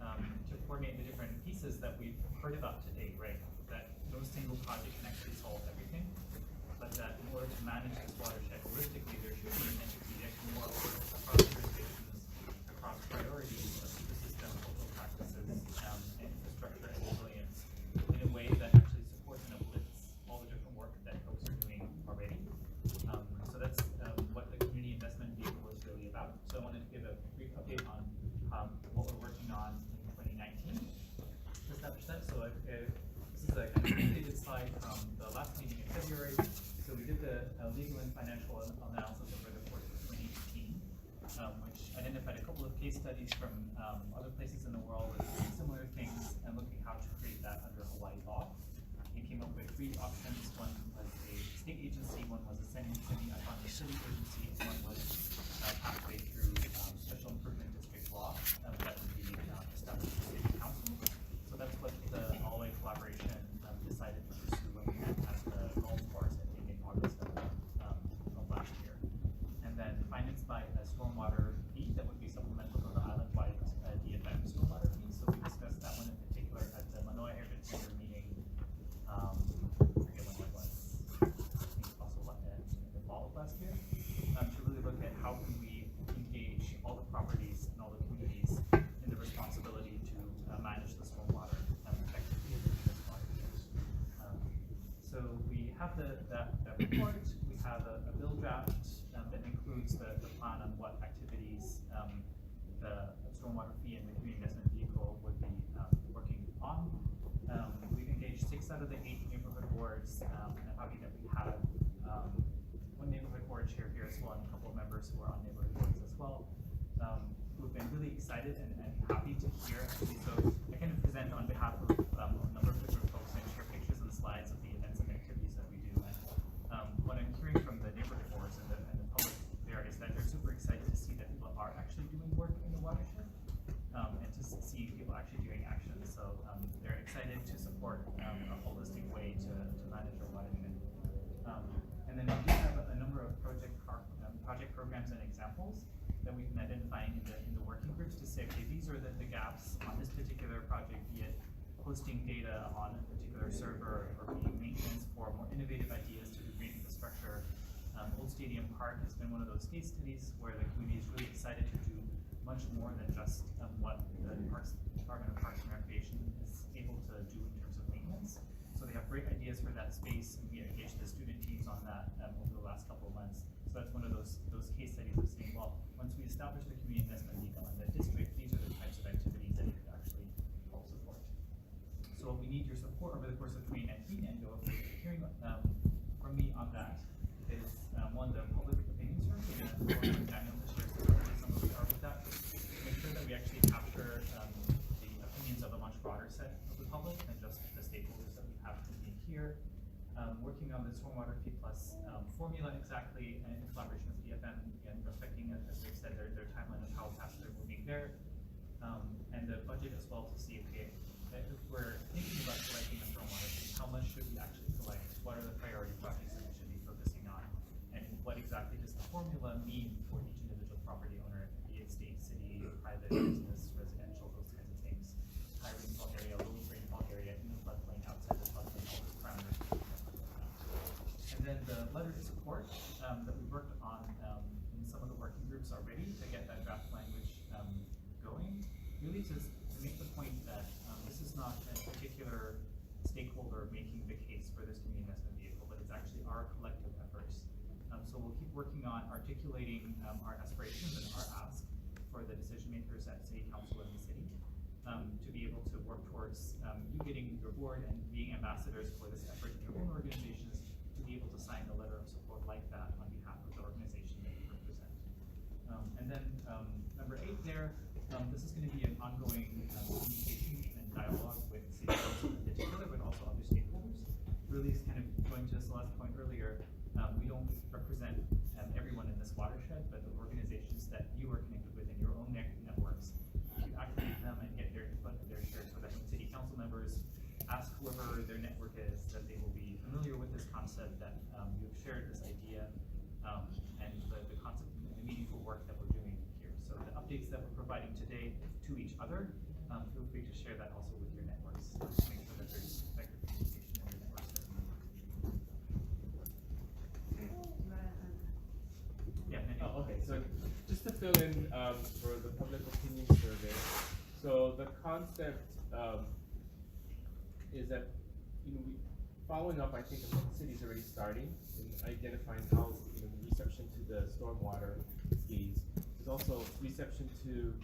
to coordinate the different pieces that we've heard about today, right? That no single project can actually solve everything, but that in order to manage this watershed holistically, there should be an entity that can work across jurisdictions, across priorities of the system, local practices, and infrastructure and resilience in a way that actually supports and uplifts all the different work that folks are doing already. So that's what the Community Investment Vehicle is really about. So I wanted to give a brief update on what we're working on in 2019 to establish that. So this is a kind of updated slide from the last meeting in February. So we did the legal and financial analysis over the course of 2018, which identified a couple of case studies from other places in the world with similar things and looking how to create that under Hawaii law. We came up with 3 options. One was a state agency, one was a semi-autonomous city agency, and one was a pathway through special improvement district law that would be established in the city council. So that's what the all-way collaboration decided to pursue when we met at the golf course, I think in August of last year. And then financed by a stormwater fee that would be supplemental to the island-wide DFM stormwater fee. So we discussed that one in particular at the Manoa Heritage Center meeting. I forget when it was. I think also in the fall of last year. To really look at how can we engage all the properties and all the communities in the responsibility to manage the stormwater effectively in this water. So we have that report. We have a bill draft that includes the plan on what activities the stormwater fee and the community investment vehicle would be working on. We've engaged 6 out of the 8 neighborhood boards, and I'm happy that we have one neighborhood board chair here as well, and a couple of members who are on neighborhood boards as well, who've been really excited and happy to hear. Actually, so I kind of present on behalf of a number of different folks and share pictures and slides of the events and activities that we do. And what I'm hearing from the neighborhood boards and the public there is that they're super excited to see that people are actually doing work in the watershed, and to see people actually doing action. So they're excited to support a holistic way to manage our watershed. And then we do have a number of project programs and examples that we've been identifying in the working groups to say, okay, these are the gaps on this particular project, be it hosting data on a particular server or being maintenance for more innovative ideas to do green infrastructure. Old Stadium Park has been one of those case studies where the community is really excited to do much more than just what the Department of Parks and Recreation is able to do in terms of maintenance. So they have great ideas for that space, and we engaged the student teams on that over the last couple of months. So that's one of those case studies of saying, well, once we establish the community investment vehicle in the district, these are the types of activities that you could actually help support. So we need your support over the course of 2019, and you'll be hearing from me on that is one, the public opinion survey, and Daniel to share some of the art with that, to make sure that we actually capture the opinions of a much broader set of the public than just the stakeholders that we have convened here. Working on the stormwater fee plus formula exactly in collaboration with DFM and respecting, as they've said, their timeline of how fast they're moving there. a mean for each individual property owner, be it state, city, private, business, residential, those kinds of things. High rainfall area, low rainfall area, in the floodplain, outside the floodplain, all those parameters. And then the letter to support that we worked on in some of the working groups already to get that draft language going, really to make the point that this is not a particular stakeholder making the case for this community investment vehicle, but it's actually our collective efforts. So we'll keep working on articulating our aspirations and our ask for the decision makers at City Council and the city to be able to work towards you getting your board and being ambassadors for this effort in your own organizations to be able to sign a letter of support like that on behalf of the organization that you represent. And then number 8 there, this is going to be an ongoing communication and dialogue with City Council in particular, but also other stakeholders. Really is kind of going to Celeste's point earlier, we don't represent everyone in this watershed, but the organizations that you are connected with in your own networks, you activate them and get their input and their share so that when City Council members ask whoever their network is, that they will be familiar with this concept, that you've shared this idea, and the concept and the meaningful work that we're doing here. So the updates that we're providing today to each other, feel free to share that also with your networks to make sure that there's effective communication in your networks. Oh, okay, so just to fill in for the public opinion survey, so the concept is that, following up, I think the city's already starting in identifying how, the reception to the stormwater fees. There's also reception to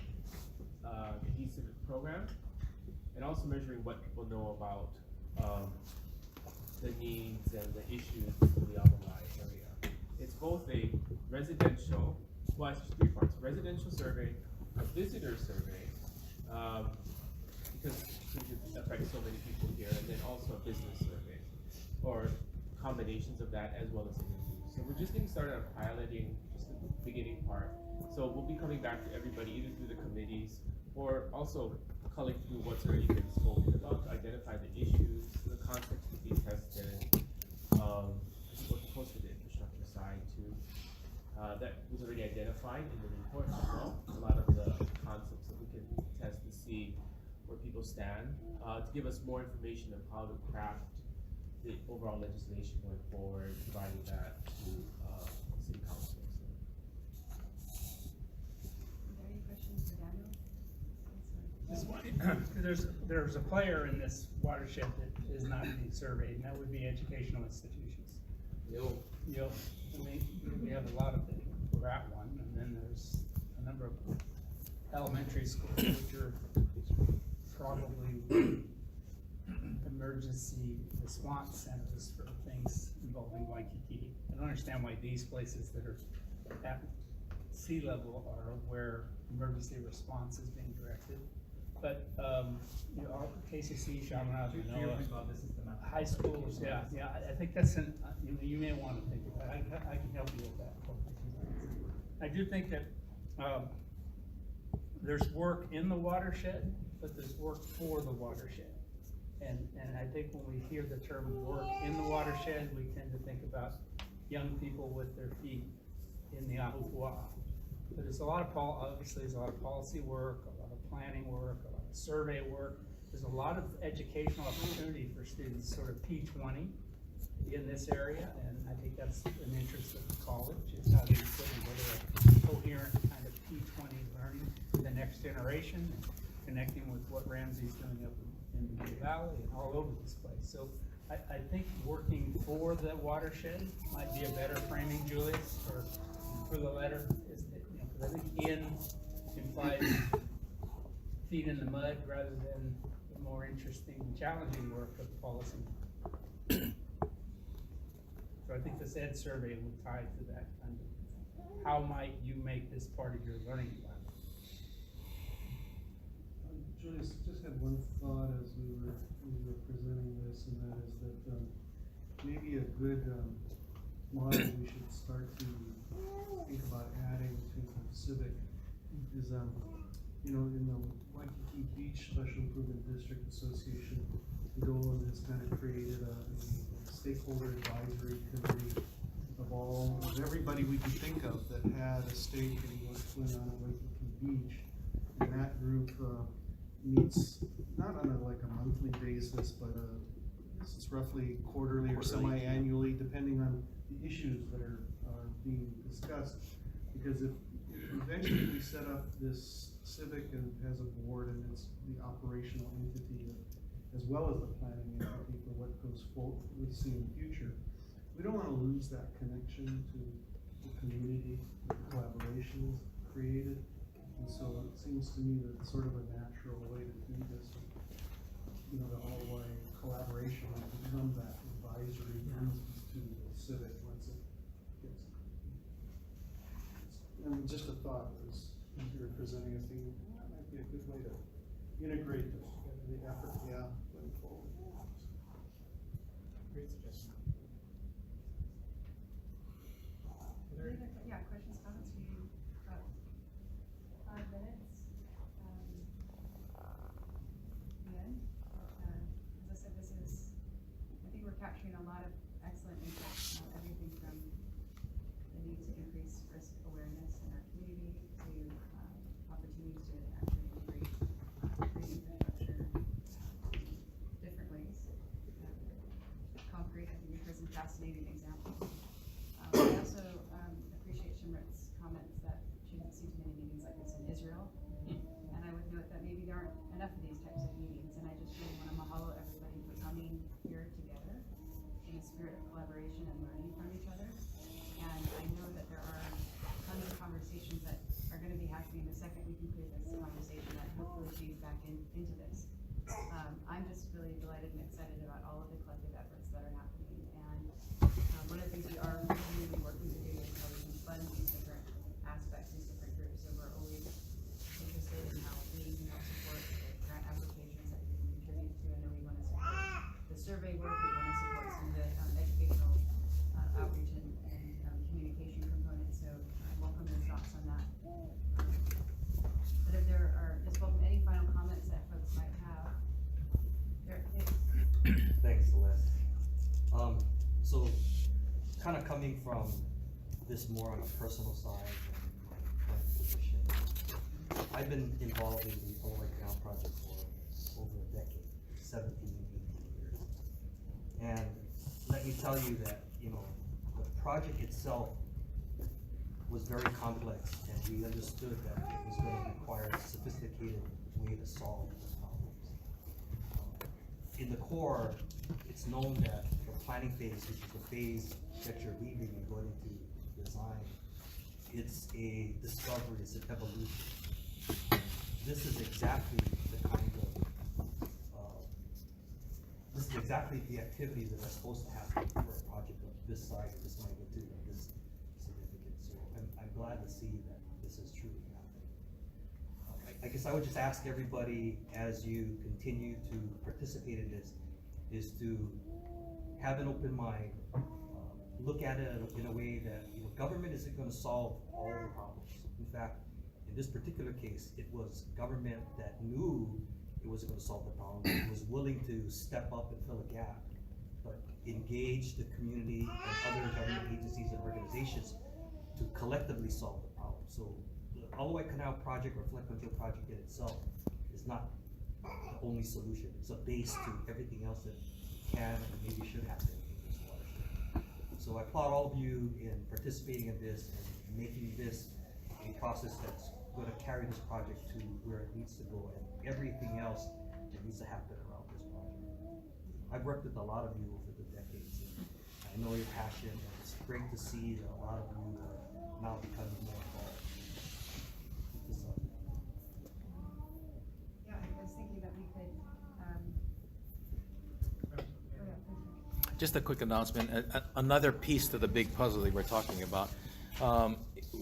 the e-civic program, and also measuring what people know about the needs and the issues in the Iolani area. It's both a residential, well, it's 3 parts: residential survey, a visitor survey, because it affects so many people here, and then also a business survey, or combinations of that as well as interviews. So we're just getting started on piloting just the beginning part. So we'll be coming back to everybody either through the committees or also culling through what's already been spoken about to identify the issues, the concepts to be tested, what's close to the infrastructure side too. That was already identified in the report as well. A lot of the concepts that we can test to see where people stand, to give us more information of how to craft the overall legislation going forward, providing that to City Council. This one, there's a player in this watershed that is not being surveyed, and that would be educational institutions. We have a lot of them. We're at one, and then there's a number of elementary schools which are probably emergency response centers for things involving Waikiki. I don't understand why these places that are at sea level are where emergency response is being directed. But, our KCC, Chaminade, high schools, yeah, I think that's you may want to think of that. I can help you with that. I do think that, there's work in the watershed, but there's work for the watershed. And I think when we hear the term work in the watershed, we tend to think about young people with their feet in the ahupua'a. But there's a lot of obviously there's a lot of policy work, a lot of planning work, a lot of survey work. There's a lot of educational opportunity for students, sort of P20 in this area, and I think that's an interest of the college, is how they put together a coherent kind of P20 learning for the next generation, and connecting with what Ramsey's doing up in the Valley and all over this place. So I think working for the watershed might be a better framing, Julius, for the letter. Because I think in implies feet in the mud rather than the more interesting and challenging work of policy. So I think this ed survey would tie to that kind of, how might you make this part of your learning plan? Julius, just had one thought as we were presenting this, and that is that maybe a good model we should start to think about adding to the civic is, in the Waikiki Beach Special Improvement District Association, Dolan has kind of created a stakeholder advisory committee of involved everybody we could think of that had a stake in what's going on at Waikiki Beach. And that group meets not on like a monthly basis, but I guess it's roughly quarterly or semi-annually, depending on the issues that are being discussed. Because if eventually we set up this civic and has a board and it's the operational entity as well as the planning entity for what goes forward, we see in the future, we don't want to lose that connection to the community, the collaboration is created. And so it seems to me that it's sort of a natural way to do this. You know, the all-way collaboration will become that advisory entity to the civic once it gets. And just a thought is, if you're presenting a thing, that might be a good way to integrate the effort, going forward. Great suggestion. Yeah, questions, comments? We got 5 minutes. Then, as I said, I think we're capturing a lot of excellent insights, everything from the need to increase risk awareness in our community to opportunities to actually integrate green infrastructure in different ways. Concrete, I think we've heard some fascinating examples. I also appreciate Shimrit's comments that she didn't see too many meetings like this in Israel. And I would note that maybe there aren't enough of these types of meetings, and I just really want to mahalo everybody for coming here together in a spirit of collaboration and learning from each other. And I know that there are tons of conversations that are going to be happening the second we conclude this conversation that hopefully feeds back into this. I'm just really delighted and excited about all of the collective efforts that are happening. And one of the things we are really working to do is how we can fund these different aspects, these different groups. So we're always interested in how we can help support the grant applications that we can contribute to. I know we want to support the survey work, we want to support some of the educational outreach and communication components. So I welcome your thoughts on that. But if there are just any final comments that folks might have. Thanks, Celeste. So kind of coming from this more on a personal side and my current position, I've been involved in the Iolani Canal project for over a decade, 17, 18 years. And let me tell you that, you know, the project itself was very complex, and we understood that it was going to require a sophisticated way to solve the problems. In the Corp, it's known that the planning phase, which is the phase that you're leaving and going into design, it's a discovery, it's an evolution. This is exactly the kind of, this is exactly the activities that are supposed to happen for a project of this size, this magnitude, and this significance. So I'm glad to see that this is truly happening. I guess I would just ask everybody, as you continue to participate in this, is to have an open mind, look at it in a way that, you know, government isn't going to solve all the problems. In fact, in this particular case, it was government that knew it wasn't going to solve the problem. It was willing to step up and fill a gap, but engage the community and other government agencies and organizations to collectively solve the problem. So the Iolani Canal project or Flood Control project in itself is not the only solution. It's a base to everything else that can and maybe should happen in this watershed. So I applaud all of you in participating in this and making this a process that's going to carry this project to where it needs to go and everything else that needs to happen around this project. I've worked with a lot of you over the decades, and I know your passion, and it's great to see that a lot of you are now becoming more involved. Keep this up. Yeah, I was thinking that we could, Just a quick announcement, another piece to the big puzzle that we're talking about.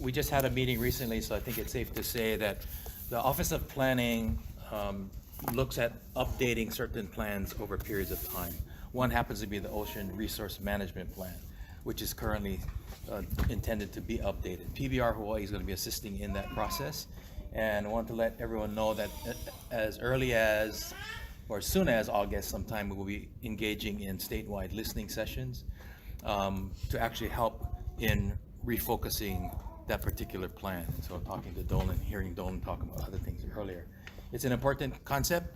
We just had a meeting recently, so I think it's safe to say that the Office of Planning looks at updating certain plans over periods of time. One happens to be the Ocean Resource Management Plan, which is currently intended to be updated. PBR Hawaii is going to be assisting in that process, and I want to let everyone know that as early as or as soon as August sometime, we will be engaging in statewide listening sessions to actually help in refocusing that particular plan. And so talking to Dolan, hearing Dolan talk about other things earlier. It's an important concept.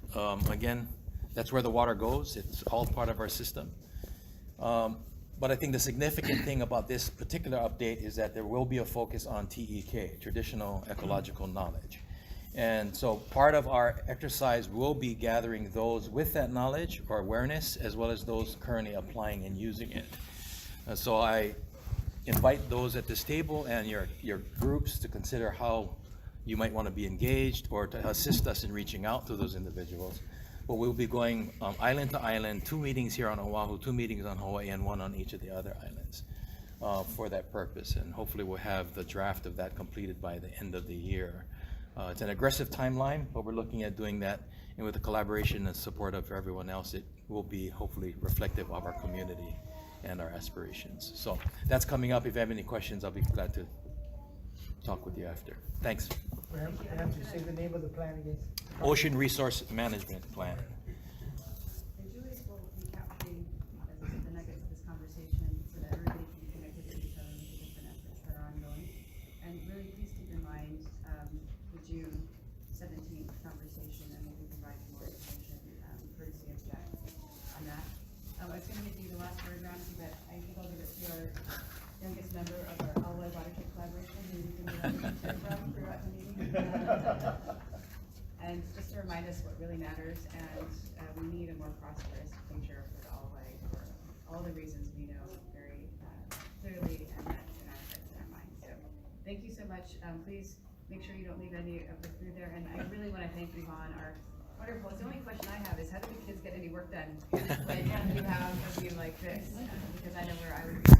Again, that's where the water goes. It's all part of our system. But I think the significant thing about this particular update is that there will be a focus on TEK, traditional ecological knowledge. And so part of our exercise will be gathering those with that knowledge or awareness, as well as those currently applying and using it. So I invite those at this table and your groups to consider how you might want to be engaged or to assist us in reaching out to those individuals. But we'll be going island to island, 2 meetings here on Oahu, 2 meetings on Hawaii, and 1 on each of the other islands for that purpose. And hopefully we'll have the draft of that completed by the end of the year. It's an aggressive timeline, but we're looking at doing that, and with the collaboration and support of everyone else, it will be hopefully reflective of our community and our aspirations. So that's coming up. If you have any questions, I'll be glad to talk with you after. Thanks. Perhaps you say the name of the plan again? Ocean Resource Management Plan. And Julie's will be capturing the nuggets of this conversation so that everybody can connect with each other with the different efforts that are ongoing. And really, please keep in mind the June 17th conversation, and we'll be providing more information courtesy of Jack on that. I was going to make you the last word, Ramsey, but I think I'll give it to our youngest member of our All White Watershed Collaboration, who you can get a from throughout the meeting. And just to remind us what really matters, and we need a more prosperous future for the All-Way for all the reasons we know very clearly and that in our hearts and our minds. So thank you so much. Please make sure you don't leave any of the food there. And I really want to thank Yvonne, our wonderful. The only question I have is, how do the kids get any work done when you have a view like this? Because I know where I would be.